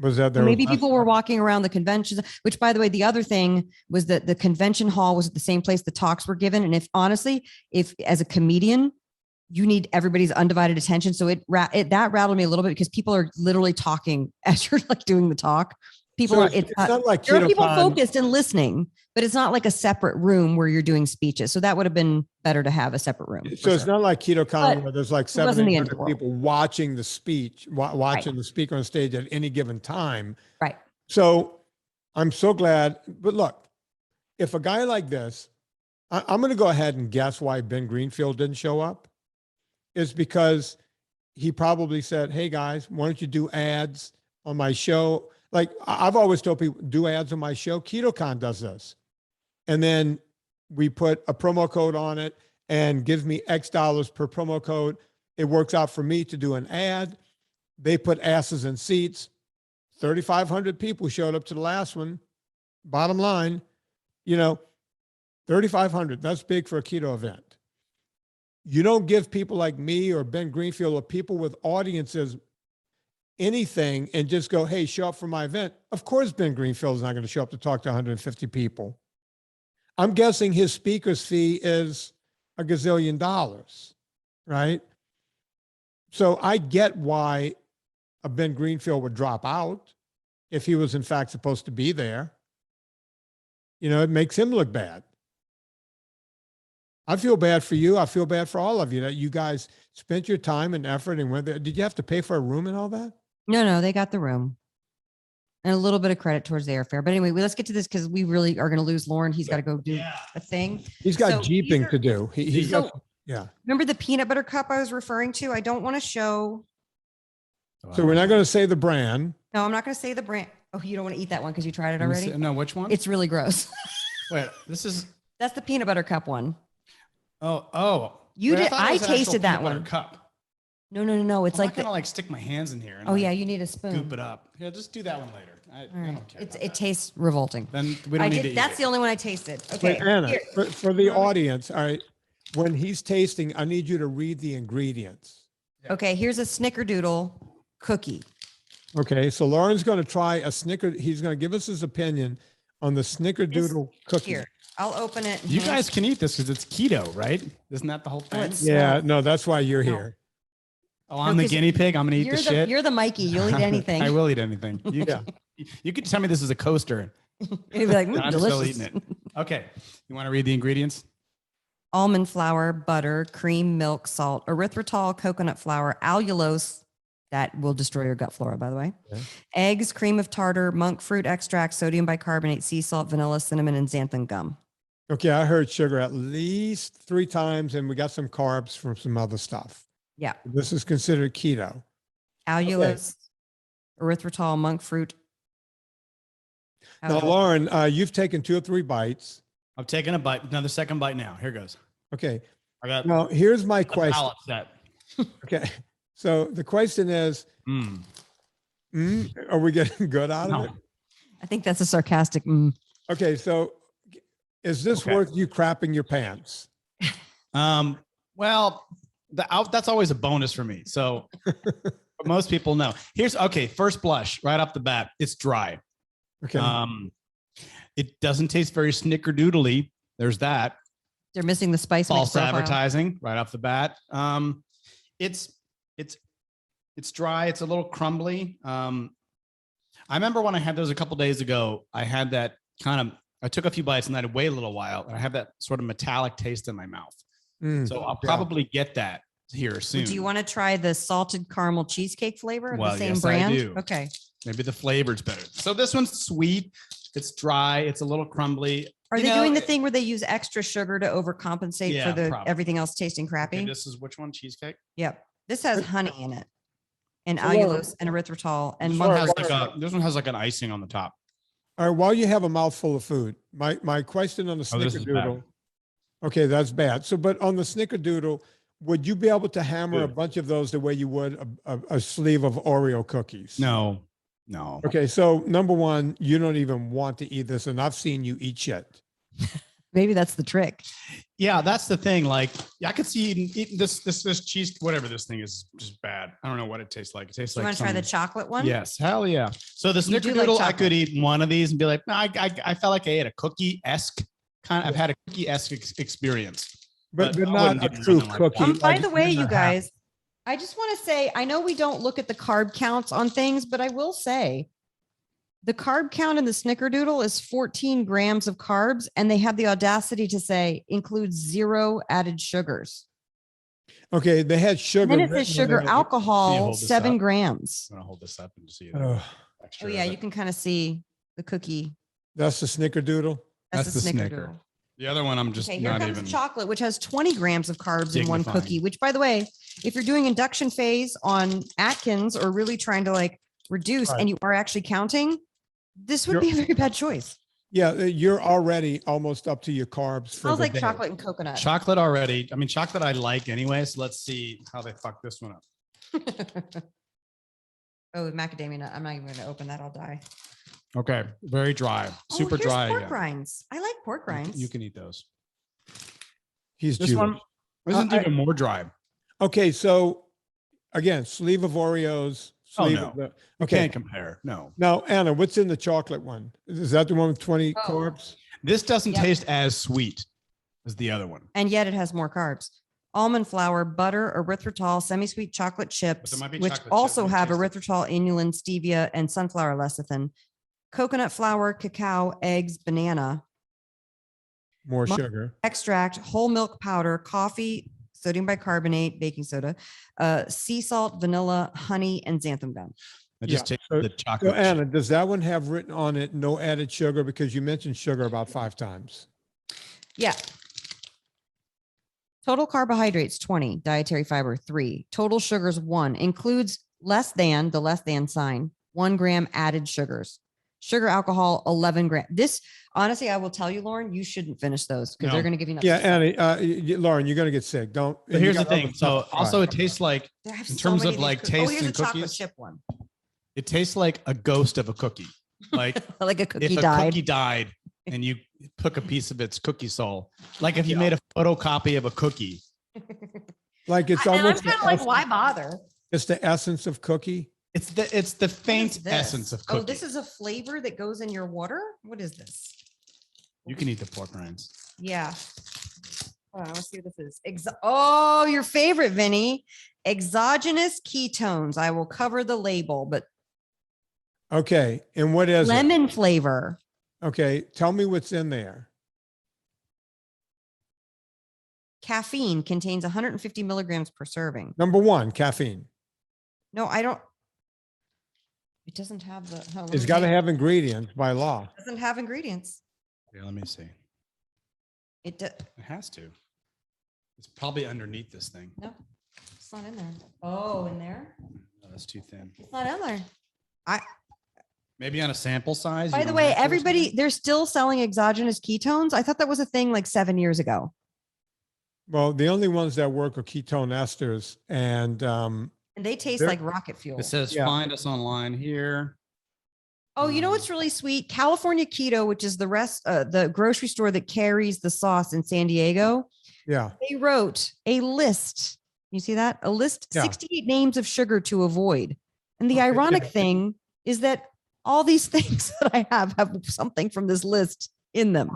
Was that there? So maybe was less- people were walking around the convention, which by the way, the other thing was that the convention hall was at the same place the talks were given. And if honestly, if as a comedian, you need everybody's undivided attention. So that rattled me a little bit because people are literally talking as you're like doing the talk. People So are, it's not like there are people KetoCon. focused and listening, but it's not like a separate room where you're doing speeches. So that would have been better to have a separate room. So it's not like KetoCon But where there's like wasn't the end of the 700 world. people watching the speech, watching the speaker on stage at any given time. Right. So I'm so glad. But look, if a guy like this, I'm going to go ahead and guess why Ben Greenfield didn't show up. Is because he probably said, hey guys, why don't you do ads on my show? Like I've always told people, do ads on my show. KetoCon does this. And then we put a promo code on it and gives me X dollars per promo code. It works out for me to do an ad. They put asses in seats. 3,500 people showed up to the last one. Bottom line, 3,500, that's big for a keto event. you don't give people like me or Ben Greenfield or people with audiences anything and just go, hey, show up for my event. Of course, Ben Greenfield is not going to show up to talk to 150 people. I'm guessing his speaker's fee is $1 gazillion, right? So I get why a Ben Greenfield would drop out if he was in fact supposed to be there. You know, it makes him look bad. I feel bad for you. I feel bad for all of you that you guys spent your time and effort and went there. Did you have to pay for a room and all that? No, they got the room and a little bit of credit towards the airfare. But anyway, let's get to this because we really are going to lose Lauren. He's got to go do a thing. He's got So jeeping to do. He's got, yeah. Remember the peanut butter cup I was referring to? I don't want to show. So we're not going to say the brand. No, I'm not going to say the brand. Oh, you don't want to eat that one because you tried it already? No, which one? It's really gross. Wait, this is. That's the peanut butter cup one. Oh. You Wait, did. thought it I was an actual tasted that peanut butter one. Cup. No. It's I'm like not gonna like stick my hands in here. And Oh yeah, you need a spoon. scoop it up. Yeah, just do that one later. I All don't care. right. about It that. tastes revolting. Then we don't need to eat That's it. the only one I tasted. Okay. But Anna, here. for the audience, all right, when he's tasting, I need you to read the ingredients. Okay. Here's a snickerdoodle cookie. Okay, so Lauren's going to try a he's going to give us his opinion on the snickerdoodle cookie. Here, I'll open it. You guys can eat this because it's keto, right? Isn't that the whole thing? it's- Yeah, no, that's why you're No. here. Oh, I'm the 'cause guinea pig. I'm gonna eat You're the the shit. you're the Mikey. You'll eat anything. I will eat anything. Yeah. You could tell me this is a coaster. You'd be like, I'm delicious. still eating it. Okay. You want to read the ingredients? Almond flour, butter, cream, milk, salt, erythritol, coconut flour, allulose. That will destroy your gut flora, by the way. Okay. Eggs, cream of tartar, monk fruit extract, sodium bicarbonate, sea salt, vanilla, cinnamon, and xanthan gum. Okay, I heard sugar at least 3 times, and we got some carbs from some other stuff. Yeah. This is considered keto. Allulose, erythritol, monk fruit. Now, Lauren, you've taken 2 or 3 bites. I'm taking a bite. Another second bite now. Here goes. Okay. I got Now, here's my a question. palate set. Okay. So the question is, are we getting good out of it? I think that's a sarcastic. Okay. So is this Okay. worth you crapping your pants? Well, that's always a bonus for me. So most people know. First blush right off the bat. It's dry. Okay. It doesn't taste very snickerdoodly. There's that. They're missing the spice mix False profile. advertising right off the bat. It's dry. It's a little crumbly. I remember when I had those a couple days ago, I had that I took a few bites and I'd wait a little while and I have that sort of metallic taste in my mouth. So I'll probably get that here soon. Do you want to try the salted caramel cheesecake flavor of the same yes, I brand? do. Okay. Maybe the flavor's better. So this one's sweet. It's dry. It's a little crumbly. Are they doing the thing where they use extra sugar to overcompensate Yeah, for probably. everything else tasting crappy? Okay, this is which one? Cheesecake? Yep. This has honey in it and Hello. allulose and erythritol and This one has like an icing on the top. All right. While you have a mouthful of food, my question on the Oh, this is bad. snickerdoodle. Okay, that's bad. So, but on the snickerdoodle, would you be able to hammer a Good. bunch of those the way you would a sleeve of Oreo cookies? No. Okay, so number one, you don't even want to eat this, and I've seen you eat shit. maybe that's the trick. Yeah, that's the thing. Like, I could see eating this cheese, whatever this thing is, just bad. I don't know what it tastes like. It tastes You like want to try the something- chocolate one? Yes, hell yeah. So the You do like snickerdoodle, I chocolate. could eat one of these and be like, no, I felt like I ate a cookie-esque I've had a cookie-esque experience. But But I not wouldn't a give it true something like cookie. that. By like the way, in you half. guys, I just want to say, I know we don't look at the carb counts on things, but I will say the carb count in the snickerdoodle is 14 grams of carbs, and they have the audacity to say includes 0 added sugars. Okay, they had sugar. And then it written says on sugar it. Can you alcohol, hold this 7 up? grams. I'm gonna hold this up and see Ugh, the Oh texture yeah, of you it. can kind of see the cookie. that's the snickerdoodle. That's, That's the the snickerdoodle. Snicker. The other one, I'm just Okay, here not comes even. chocolate, which has 20 grams of carbs in one Dignifying. cookie, which by the way, if you're doing induction phase on Atkins or really trying to like reduce Right. and you are actually counting, this would be a very bad choice. Yeah, you're already almost up to your carbs for Smells the like day. chocolate and coconut. Chocolate already. I mean, chocolate I like anyway. So let's see how they fuck this one up. Oh, macadamia nut. I'm not even going to open that. I'll die. Okay, very dry, super oh, here's dry. pork again. rinds. I like pork rinds. You can eat those. He's This Jewish. one, This isn't even more dry. Okay, so again, sleeve of Oreos. Oh, Sleeve no. of the, You okay. can't compare. No. Now, Anna, what's in the chocolate one? Is that the one with 20 Oh. carbs? This doesn't Yep. taste as sweet as the other one. And yet it has more carbs. Almond flour, butter, erythritol, semi-sweet chocolate chips, there might be which chocolate chip. also Let me have taste it. erythritol, inulin, stevia, and sunflower lecithin. Coconut flour, cacao, eggs, banana, More Mo- sugar. extract, whole milk powder, coffee, sodium bicarbonate, baking soda, sea salt, vanilla, honey, and xanthan gum. I just Yeah, taste so- the So chocolate. chip. Anna, does that one have written on it no added sugar? Because you mentioned sugar about 5 times. Yeah. Total carbohydrates 20, dietary fiber 3, total sugars 1, includes less than the less than sign, 1 gram added sugars. Sugar alcohol 11 gram. This honestly, I will tell you, Lauren, you shouldn't finish those because No. they're going to give you nothing. Yeah, Anna, Lauren, you're going to get sick. Don't. But and you here's the got other thing. stuff So to also try. it tastes like, I have in so terms many of these like cookies. taste here's and a chocolate cookies? chip one. it tastes like a ghost of a cookie. Like Like a if cookie a died. cookie died and you took a piece of its cookie soul, like if you made a photocopy of a cookie. Like it's And I'm almost kind of like, why bother? it's the essence of cookie. It's the What is faint this? essence of cookie. Oh, this is a flavor that goes in your water. What is this? You can eat the pork rinds. Yeah. Hold on, let's see what this is. Oh, your favorite, Vinny. Exogenous ketones. I will cover the label, but Okay, and what is it? lemon flavor. Okay, tell me what's in there. Caffeine contains 150 milligrams per serving. Number 1, caffeine. No, I don't. It doesn't have the. hold on, let It's me got to see. have ingredients by law. It doesn't have ingredients. Yeah, let me see. It do, It has to. It's probably underneath this thing. no, it's not in there. Oh, in there? Oh, that's too thin. It's not in there. I. Maybe on a sample size. By you the don't way, have to or everybody, something? they're still selling exogenous ketones. I thought that was a thing like 7 years ago. Well, the only ones that work are ketone esters, and And they taste They're- like rocket fuel. It says Yeah. find us online here. Oh, you know what's really sweet? California Keto, which is the grocery store that carries the sauce in San Diego. yeah, They wrote a list. You see that? A list, Yeah. 68 names of sugar to avoid. And the Okay, ironic yeah. thing is that all these things that I have something from this list in them.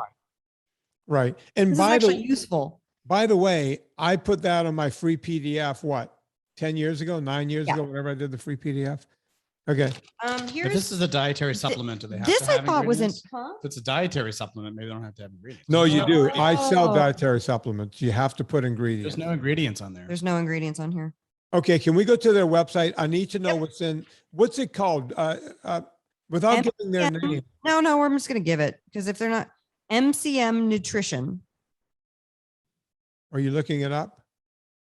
right. And This is actually useful. by the way, I put that on my free PDF. What, 10 years ago, 9 years Yeah. ago, whenever I did the free PDF. Okay, If Here's this is a dietary supplement, do they have this to I have thought was in. ingredients? Huh? If it's a dietary supplement, maybe they don't have to have ingredients. no, you do. I sell Oh. dietary supplements. You have to put ingredients. There's no ingredients on there. There's no ingredients on here. Okay, can we go to their website? I need to know Yep. what's in. What's it called? Without giving their MCM. name. No, I'm just going to give it because if they're not MCM Nutrition, Are you looking it up?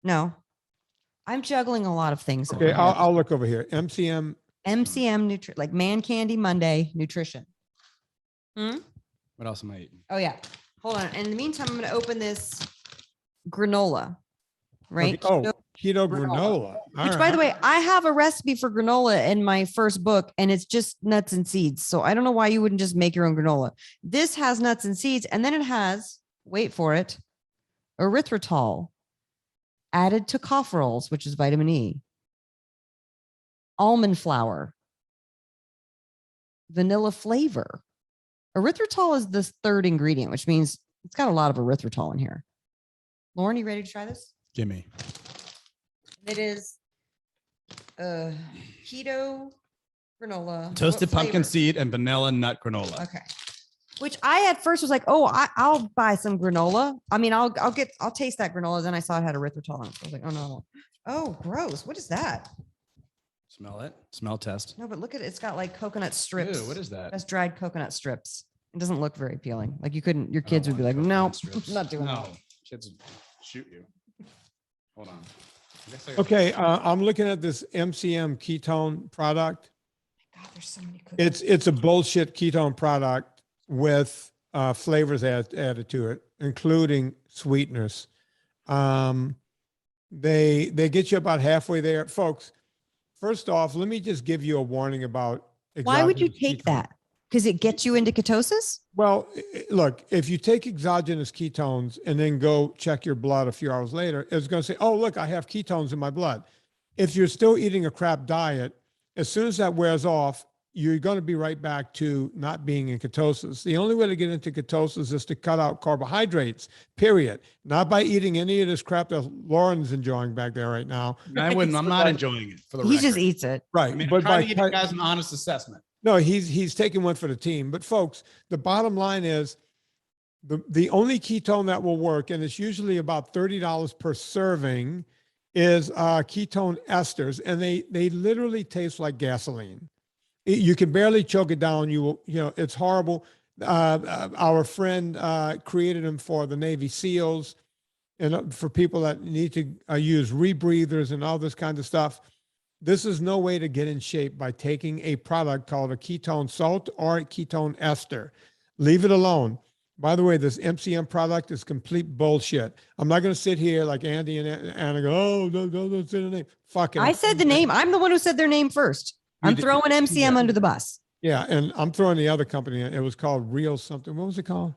no, I'm juggling a lot of things. Okay, over here. I'll look over here. MCM. MCM Nutrition, like Man Candy Monday Nutrition. What else am I eating? Oh yeah. Hold on. In the meantime, I'm going to open this granola, right? Okay. Oh, So- keto granola. granola. which by the way, I have a recipe for granola in my first book and it's just nuts and seeds. So I don't know why you wouldn't just make your own granola. This has nuts and seeds and then it has, wait for it, erythritol added tocopherols, which is vitamin E, almond flour, vanilla flavor. Erythritol is the third ingredient, which means it's got a lot of erythritol in here. Lauren, you ready to try this? Gimme. It is keto granola. Toasted What pumpkin flavor? seed and vanilla nut granola. Okay. Which I at first was like, oh, I'll buy some granola. I mean, I'll taste that granola. Then I saw it had erythritol in it. So I was like, oh no. Oh, gross. What is that? Smell it. Smell test. No, but look at it. It's got like coconut strips. Ew, what is that? That's dried coconut strips. It doesn't look very appealing. Like you couldn't, your I don't kids would be like, want no, coconut strips. not doing No, that. kids would shoot you. Hold on. I guess I- Okay, I'm looking at this MCM ketone product. God, there's so many cookies. It's a bullshit ketone product with flavors added to it, including sweeteners. They get you about halfway there, folks. First off, let me just give you a warning about. Why would you exogenous take ketone. that? Because it gets you into ketosis? Well, look, if you take exogenous ketones and then go check your blood a few hours later, it's going to say, oh, look, I have ketones in my blood. If you're still eating a crap diet, as soon as that wears off, you're going to be right back to not being in ketosis. The only way to get into ketosis is to cut out carbohydrates, period. Not by eating any of this crap that Lauren's enjoying back there right now. I wouldn't. I'm not enjoying it for the He record. just eats it. Right. I mean, but I'm trying by to give you guys an honest assessment. No, he's taking one for the team. But folks, the bottom line is the only ketone that will work, and it's usually about $30 per serving, is ketone esters, and they literally taste like gasoline. You can barely choke it down. You know, it's horrible. Our friend created them for the Navy SEALs and for people that need to use rebreathers and all this kind of stuff. This is no way to get in shape by taking a product called a ketone salt or a ketone ester. Leave it alone. By the way, this MCM product is complete bullshit. I'm not going to sit here like Andy and Anna go, oh, don't say the name. Fuck it. I said the name. I'm the one who said their name first. I'm throwing MCM under the bus. Yeah, and I'm throwing the other company. It was called Real something. What was it called?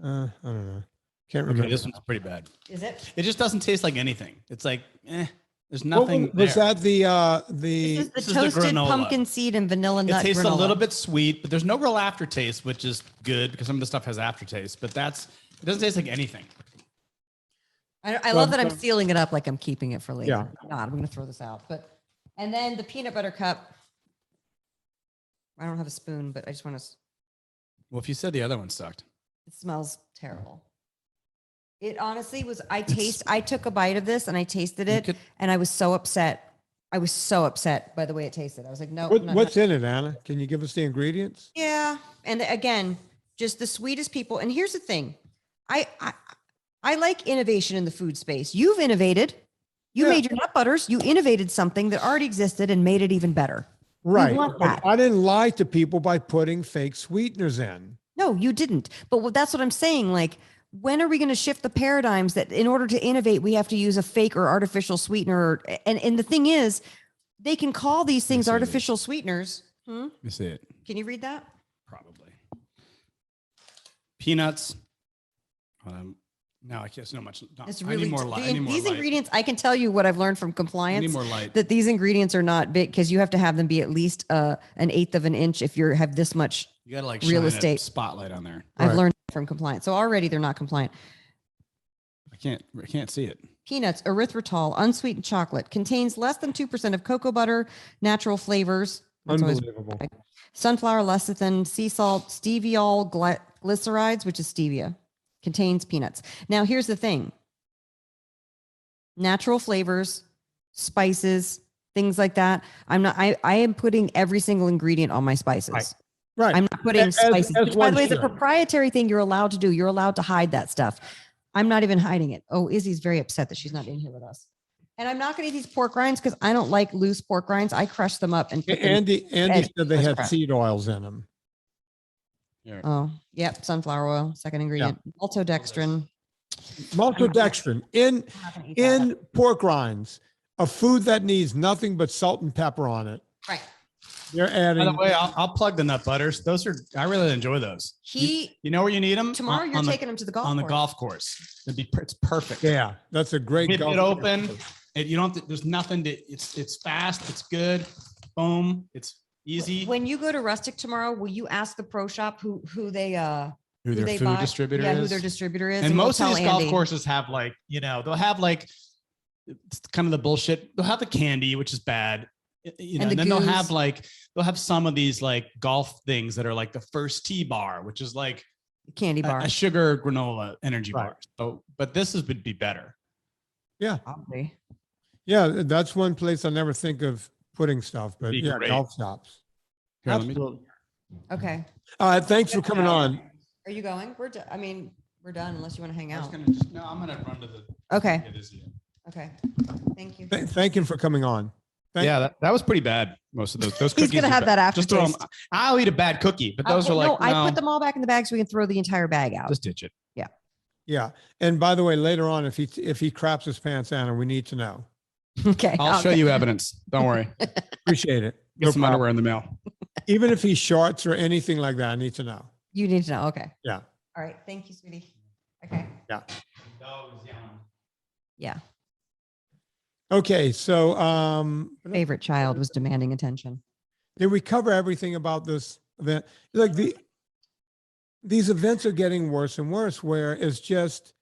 I don't know. Can't remember. Okay, this one's pretty bad. Is it? It just doesn't taste like anything. It's like, there's nothing. Was there. that the This is the This is the toasted granola. pumpkin seed and vanilla It nut tastes granola. a little bit sweet, but there's no real aftertaste, which is good because some of the stuff has aftertaste. But it doesn't taste like anything. I love that I'm sealing it up like I'm keeping it for later. Yeah. I'm not. I'm going to throw this out. And then the peanut butter cup. I don't have a spoon, but I just want to. Well, if you said the other one sucked. It smells terrible. It honestly was. I took a bite of this and I tasted it, and I was so upset. I was so upset by the way it tasted. I was like, no. What's in it, Anna? Can you give us the ingredients? Yeah, and again, just the sweetest people. And here's the thing, I like innovation in the food space. You've innovated. You made your nut butters. You innovated something that already existed and made it even better. Right. We want that. I didn't lie to people by putting fake sweeteners in. No, you didn't. But that's what I'm saying. Like, when are we going to shift the paradigms that in order to innovate, we have to use a fake or artificial sweetener? And the thing is, they can call these things artificial sweeteners. Let me see it. Can you read that? Probably. Peanuts. No, I can't know much. No, It's I really need more light. these ingredients. I can tell you what I've learned from I compliance. need more light. That these ingredients are not big because you have to have them be at least an eighth of an inch if you have this much. You got to like real shine estate a spotlight on there. I've learned from compliance. So already they're not compliant. I can't see it. Peanuts, erythritol, unsweetened chocolate, contains less than 2% of cocoa butter, natural flavors. That's always- Unbelievable. sunflower lecithin, sea salt, steviol glycerides, which is stevia, contains peanuts. Now, here's the thing. Natural flavors, spices, things like that. I am putting every single ingredient on my spices. Right. I'm not putting spices. as Which, by one the way, is a should. proprietary thing you're allowed to do. You're allowed to hide that stuff. I'm not even hiding it. Oh, Izzy's very upset that she's not in here with us. And I'm not going to eat these pork rinds because I don't like loose pork rinds. I crush them up and put them. Andy said they That's had crap. seed oils in them. Oh, yep. Sunflower oil, second ingredient. Maltodextrin. Maltodextrin in I'm not gonna eat that. in pork rinds, a food that needs nothing but salt and pepper on it. Right. They're By adding. the way, I'll plug the nut butters. I really enjoy those. You know where you need them? Tomorrow you're taking them to the golf on the course. golf course. It's perfect. Yeah, that's a great. Hit golf it open. course. You don't. There's nothing to. It's fast. It's good. Boom. It's easy. When you go to Rustic tomorrow, will you ask the pro shop who they Who their they food buy? distributor Yeah, is. who their distributor is. And we'll most of tell these golf Andy. courses have like, they'll have like it's kind of the bullshit. They'll have the candy, which is bad. And the then they'll goose. have some of these like golf things that are like the first tee bar, which is like Candy bar. a sugar granola energy Right. bar. So, but this would be better. Yeah, Probably. yeah, that's one place I never think of putting stuff, but Be yeah, great. golf shops. Here, let me- Absolutely. Okay. Thanks for coming on. Are you going? We're done. I mean, we're done unless you want to hang I was out. I'm gonna run to the. Okay. It is, yeah. Okay. Thank you. Thank you for coming on. Yeah, that was pretty bad. Most of those He's cookies. gonna are have bad. that Just throw 'em- aftertaste. I'll eat a bad cookie, but those are like no, I put them all back in the bag so we can throw the entire bag out. Just ditch it. Yeah, and by the way, later on, if he craps his pants, Anna, we need to know. Okay. I'll show you evidence. Don't worry. Appreciate it. Get some underwear in the mail. Even if he shorts or anything like that, I need to know. You need to know. Okay. Yeah. All right. Thank you, sweetie. Okay. Yeah. Yeah. Okay. So, Favorite child was demanding attention. did we cover everything about this event? Like these events are getting worse and worse, where it's just,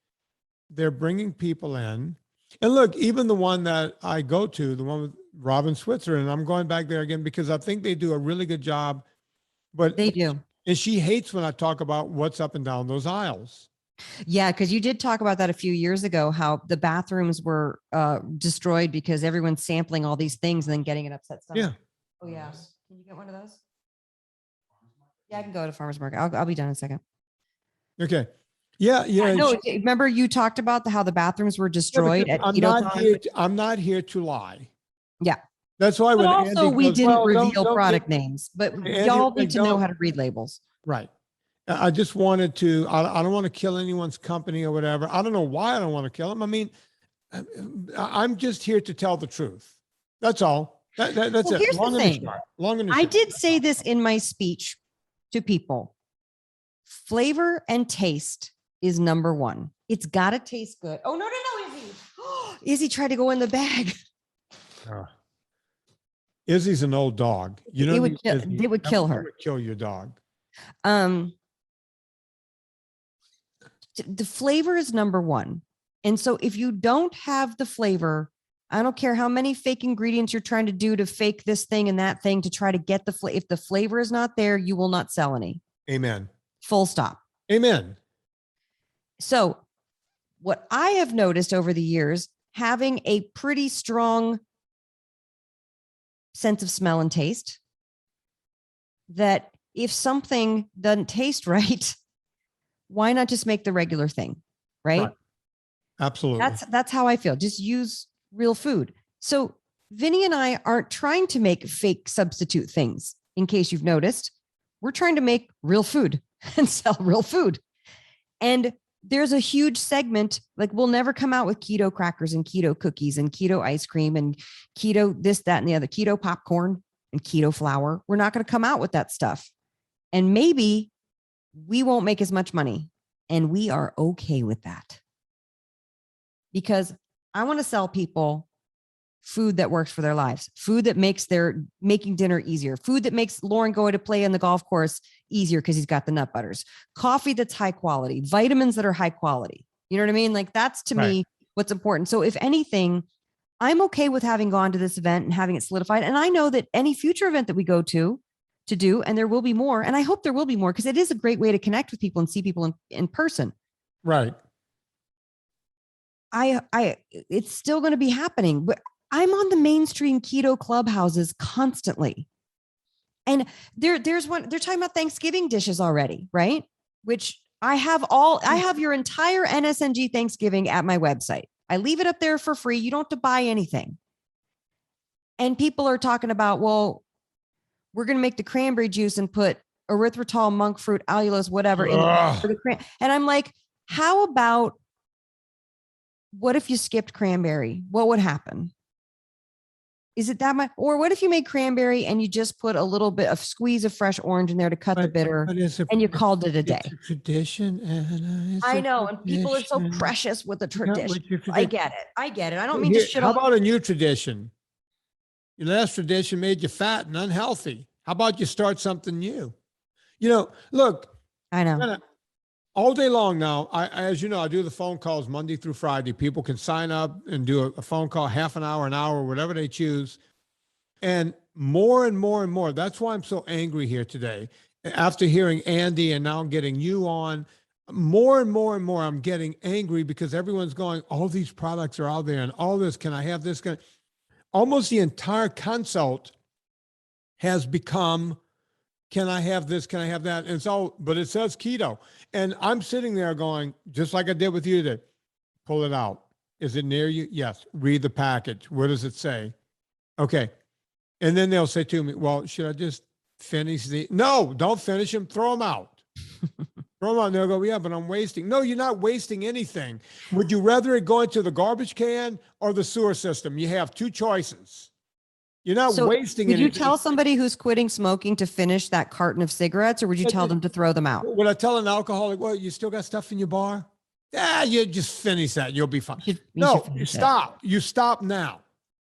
they're bringing people in. And look, even the one that I go to, the one with Robin Switzer, and I'm going back there again because I think they do a really good job. But They do. And she hates when I talk about what's up and down those aisles. Yeah, because you did talk about that a few years ago, how the bathrooms were destroyed because everyone's sampling all these things and then getting an upset stomach. Yeah. Oh, yeah. Can you get one of those? Yeah, I can go to Farmer's Market. I'll be done in a second. Okay. Yeah. Yeah. No, remember you talked about how the bathrooms were destroyed at KetoCon? I'm not here to lie. Yeah. That's why. But when also, Andy we goes, didn't "Well, reveal don't product get-" names, but Andy, y'all need to know don't- how to read labels. Right. I just wanted to, I don't want to kill anyone's company or whatever. I don't know why I don't want to kill them. I mean, I'm just here to tell the truth. That's all. That's Well, it. here's the Long and thing. short. Long and I short. did say this in my speech to people. Flavor and taste is number one. It's got to taste good. Oh, no, Izzy. Izzy tried to go in the bag. Izzy's an old dog. You know, It would kill her. It would kill your dog. The flavor is number one. And so if you don't have the flavor, I don't care how many fake ingredients you're trying to do to fake this thing and that thing to try to get the flavor. If the flavor is not there, you will not sell any. Amen. Full stop. Amen. So what I have noticed over the years, having a pretty strong sense of smell and taste, that if something doesn't taste right, why not just make the regular thing? Right. Absolutely. That's how I feel. Just use real food. So Vinnie and I aren't trying to make fake substitute things. In case you've noticed, we're trying to make real food and sell real food. And there's a huge segment, like we'll never come out with keto crackers and keto cookies and keto ice cream and keto this, that, and the other, keto popcorn and keto flour. We're not going to come out with that stuff. And maybe we won't make as much money. And we are okay with that. Because I want to sell people food that works for their lives, food that makes their making dinner easier, food that makes Lauren going to play on the golf course easier because he's got the nut butters, coffee that's high quality, vitamins that are high quality. You know what I mean? Like that's to me what's important. So if anything, I'm okay with having gone to this event and having it solidified. And I know that any future event that we go to do, and there will be more, and I hope there will be more because it is a great way to connect with people and see people in person. Right. It's still going to be happening, but I'm on the mainstream keto clubhouses constantly. And there's one, they're talking about Thanksgiving dishes already, right? Which I have your entire NSNG Thanksgiving at my website. I leave it up there for free. You don't have to buy anything. And people are talking about, well, we're going to make the cranberry juice and put erythritol, monk fruit, allulose, whatever in it for the and I'm like, how about, what if you skipped cranberry? What would happen? Is it that much? Or what if you made cranberry and you just put a little bit of squeeze of fresh orange in there to cut the bitter and you called it a day? It's a tradition. Anna. I know. And people are so precious with the tradition. I get it. I don't mean to shit How on. about a new tradition? Your last tradition made you fat and unhealthy. How about you start something new? You know, look. I know. All day long now, as you know, I do the phone calls Monday through Friday. People can sign up and do a phone call, half an hour, whatever they choose. And more and more and more. That's why I'm so angry here today. After hearing Andy and now getting you on, more and more and more, I'm getting angry because everyone's going, all these products are out there and all this, can I have this? Almost the entire consult has become, can I have this? Can I have that? And so, but it says keto. And I'm sitting there going, just like I did with you today, pull it out. Is it near you? Yes. Read the package. What does it say? Okay. And then they'll say to me, well, should I just finish no, don't finish them. Throw them out. Throw them out. And they'll go, yeah, but I'm wasting. No, you're not wasting anything. Would you rather it go into the garbage can or the sewer system? You have two choices. You're not So wasting would you anything. tell somebody who's quitting smoking to finish that carton of cigarettes, or would you tell them to throw them out? Would I tell an alcoholic, well, you still got stuff in your bar? Yeah, you just finish that. You'll be fine. You No, should you finish it. stop. You stop now.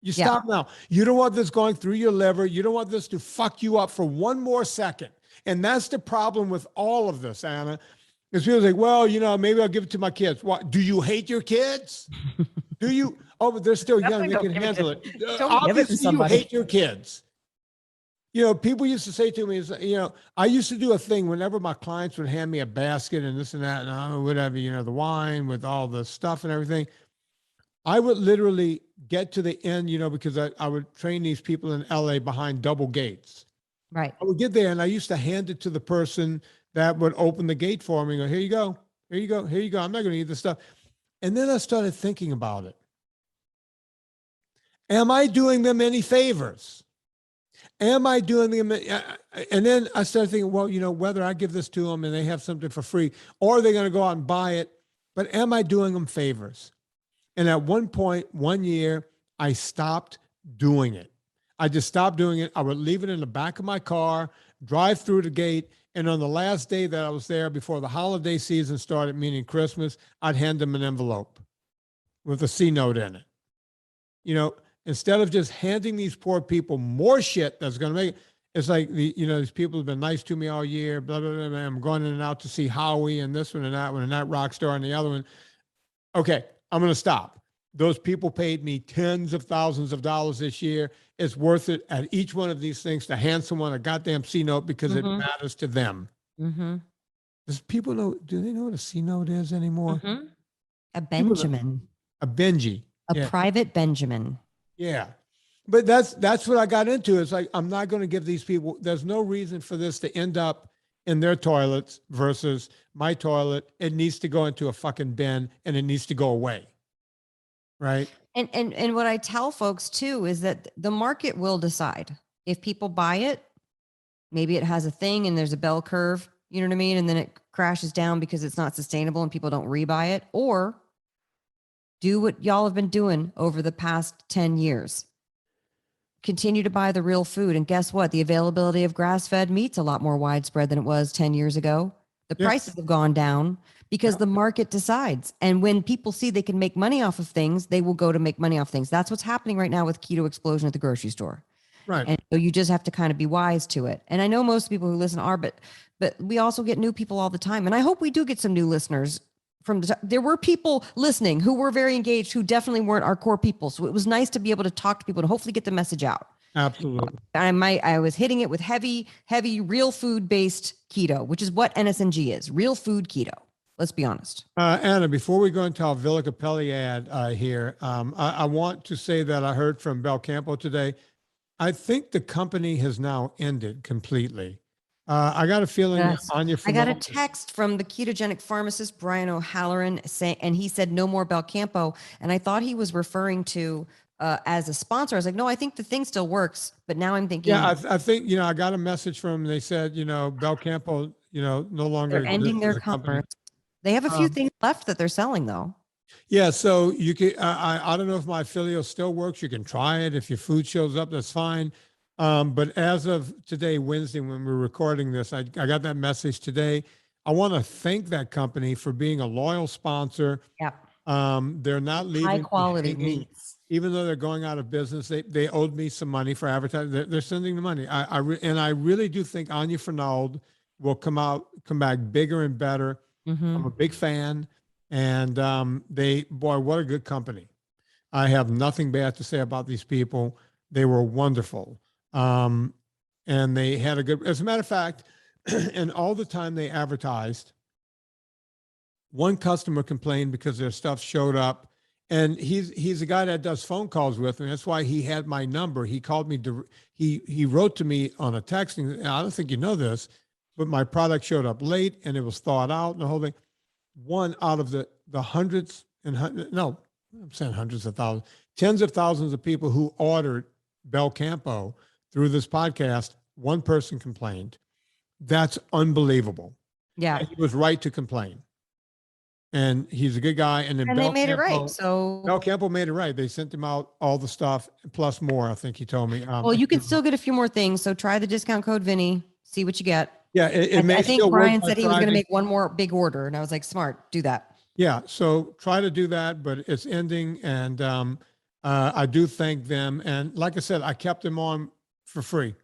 You Yeah. stop now. You don't want this going through your liver. You don't want this to fuck you up for one more second. And that's the problem with all of this, Anna. Is people like, well, maybe I'll give it to my kids. What? Do you hate your kids? Do you? Oh, but they're still young. They can handle it. Don't give it to Obviously, you somebody. hate your kids. People used to say to me, I used to do a thing whenever my clients would hand me a basket and this and that, and whatever, the wine with all the stuff and everything. I would literally get to the end, because I would train these people in LA behind double gates. Right. I would get there and I used to hand it to the person that would open the gate for me and go, here you go, here you go, here you go. I'm not going to eat this stuff. And then I started thinking about it. Am I doing them any favors? Am I doing them? And then I started thinking, well, whether I give this to them and they have something for free, or they're going to go out and buy it, but am I doing them favors? And at one point, one year, I stopped doing it. I just stopped doing it. I would leave it in the back of my car, drive through the gate. And on the last day that I was there before the holiday season started, meaning Christmas, I'd hand them an envelope with a C note in it. Instead of just handing these poor people more shit that's going to make it, it's like these people have been nice to me all year, blah, blah, blah, blah. I'm going in and out to see Howie and this one and that rock star and the other one. Okay, I'm going to stop. Those people paid me tens of thousands of dollars this year. It's worth it at each one of these things to hand someone a goddamn C note because it matters to them. Mm-hmm. Does people know? Do they know what a C note is anymore? Mm-hmm. A Benjamin. A Benji. A private Benjamin. Yeah. But that's what I got into. It's like, I'm not going to give these people, there's no reason for this to end up in their toilets versus my toilet. It needs to go into a fucking bin and it needs to go away. Right. And what I tell folks too is that the market will decide if people buy it. Maybe it has a thing and there's a bell curve, you know what I mean? And then it crashes down because it's not sustainable and people don't rebuy it, or do what y'all have been doing over the past 10 years. Continue to buy the real food. And guess what? The availability of grass-fed meat's a lot more widespread than it was 10 years ago. The prices have gone down because the market decides. And when people see they can make money off of things, they will go to make money off things. That's what's happening right now with keto explosion at the grocery store. Right. And so you just have to kind of be wise to it. And I know most people who listen are, but we also get new people all the time. And I hope we do get some new listeners. There were people listening who were very engaged, who definitely weren't our core people. So it was nice to be able to talk to people and hopefully get the message out. Absolutely. I was hitting it with heavy, real food based keto, which is what NSNG is, real food keto. Let's be honest. Anna, before we go into our Villa Cappelli ad here, I want to say that I heard from Bel Campo today. I think the company has now ended completely. I got a feeling Anya. I got a text from the ketogenic pharmacist Brian O'Halloran saying, and he said no more Bel Campo, and I thought he was referring to as a sponsor. I was like, no, I think the thing still works, but now I'm thinking. Yeah, I think I got a message from them. They said Bel Campo no longer. They're ending their company. They have a few things left that they're selling though. Yeah, so you can. I don't know if my affiliate still works. You can try it. If your food shows up, that's fine. But as of today, Wednesday, when we're recording this, I got that message today. I want to thank that company for being a loyal sponsor. Yep. They're not leaving High quality meats. Even though they're going out of business. They owed me some money for advertising. They're sending the money. I really do think Anya Fernald will come back bigger and better. Mm-hmm. I'm a big fan. And what a good company. I have nothing bad to say about these people. They were wonderful. And they had as a matter of fact, and all the time they advertised, one customer complained because their stuff showed up, and he's a guy that does phone calls with me. That's why he had my number. He called me, he wrote to me on a text, and I don't think you know this, but my product showed up late and it was thawed out and the whole thing. One out of the hundreds and hundreds, no, I'm saying hundreds of thousands, tens of thousands of people who ordered Bel Campo through this podcast, one person complained. That's unbelievable. Yeah. And he was right to complain. and he's a good guy. And then And they made it right. Bel So, Campo made it right. They sent him out all the stuff plus more. I think he told me. well, you can still get a few more things. So try the discount code Vinnie, see what you get. Yeah, it may I think still work Brian by said he was going to Friday. make one more big order, and I was like, smart, do that. Yeah, so try to do that, but it's ending, and I do thank them. And like I said, I kept them on for free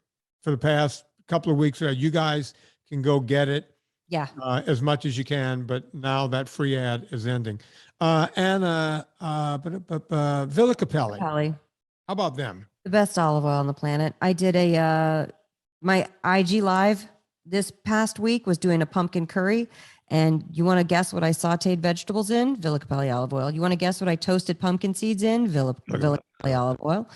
for the past couple of weeks. You guys can go get it Yeah. as much as you can, but now that free ad is ending. Villa Cappelli, how Cappelli, about them? the best olive oil on the planet. I did my IG live this past week was doing a pumpkin curry. And you want to guess what I sauteed vegetables in? Villa Cappelli olive oil. You want to guess what I toasted pumpkin seeds in? Villa Cappelli olive oil.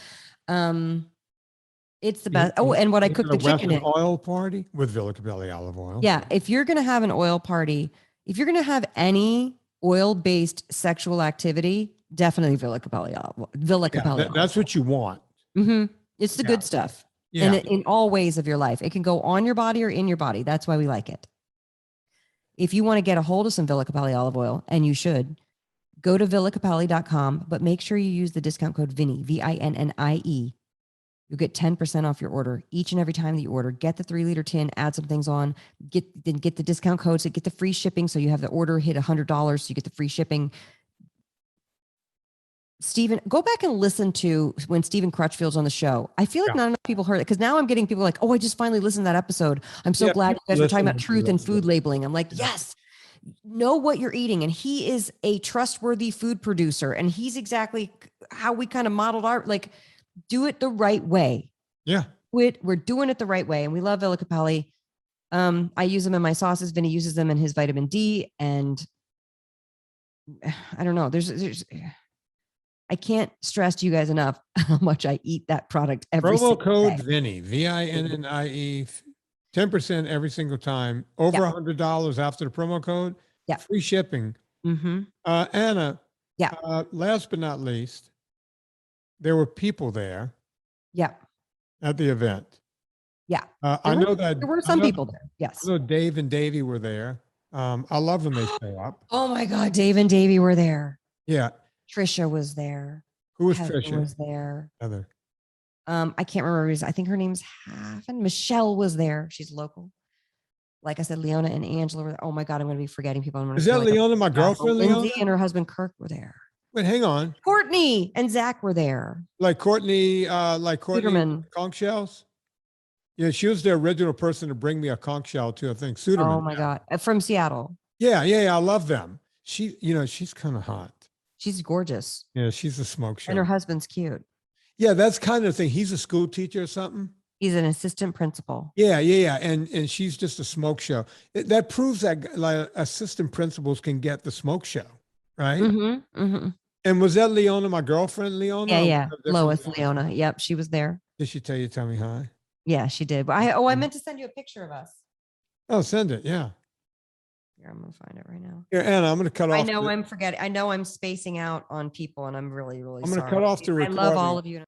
It's the best. Oh, and what I cooked the chicken in. Oil party with Villa Cappelli olive oil. Yeah. If you're going to have an oil party, if you're going to have any oil-based sexual activity, definitely Villa Cappelli olive oil. Villa Cappelli. That's what you want. Mm-hmm. It's the good stuff. Yeah. And in all ways of your life. It can go on your body or in your body. That's why we like it. If you want to get a hold of some Villa Cappelli olive oil, and you should, go to villacappelli.com, but make sure you use the discount code Vinnie, Vinnie. You'll get 10% off your order each and every time that you order. Get the 3-liter tin, add some things on, get the discount code, so get the free shipping. So you have the order hit $100, so you get the free shipping. Stephen, go back and listen to when Stephen Crutchfield's on the show. I feel like not enough people heard it, because now I'm getting people like, oh, I just finally listened to that episode. I'm so glad you guys were talking about truth and food labeling. I'm like, yes, know what you're eating. And he is a trustworthy food producer. And he's exactly how we kind of modeled our, like, do it the right way. Yeah. We're doing it the right way. And we love Villa Cappelli. I use them in my sauces. Vinnie uses them in his vitamin D. And I don't know, there's I can't stress to you guys enough how much I eat that product every Promo code day. Vinnie, Vinnie, 10% every single time. Over $100 after the promo code. Yeah. Free shipping. Mm-hmm. Anna. Yeah. Last but not least, there were people there. Yeah. At the event. Yeah. I know that there were some people there. Yes. I know Dave and Davey were there. I love when they show up. Oh my God. Dave and Davey were there. Yeah. Trisha was there. Who was Heather Trisha? was there. Heather. I can't remember. I think her name's Hafen. Michelle was there. She's local. Like I said, Leona and Angela were there. Oh my God, I'm going to be forgetting people. Is that Leona, my girlfriend, Leona? Lindsay and her husband Kirk were there. Wait, hang on. Courtney and Zach were there. Like Courtney Suderman. conch shells? Yeah, she was the original person to bring me a conch shell too, I think. Suderman. Oh my God. From Seattle. Yeah. I love them. She's kind of hot. She's gorgeous. Yeah, she's a smoke show. And her husband's cute. Yeah, that's kind of the thing. He's a school teacher or something. He's an assistant principal. Yeah. And she's just a smoke show. That proves that like assistant principals can get the smoke show, right? Mm-hmm, mm-hmm. And was that Leona, my girlfriend, Leona? Yeah. Lois, Leona. Yep, she was there. Did she tell me hi? Yeah, she did. But I meant to send you a picture of us. Oh, send it. Yeah. Here, I'm gonna find it right now. Here, Anna, I'm gonna cut off. I know I'm forgetting. I know I'm spacing out on people, and I'm really, really I'm sorry. gonna cut off the I recording. love all of you.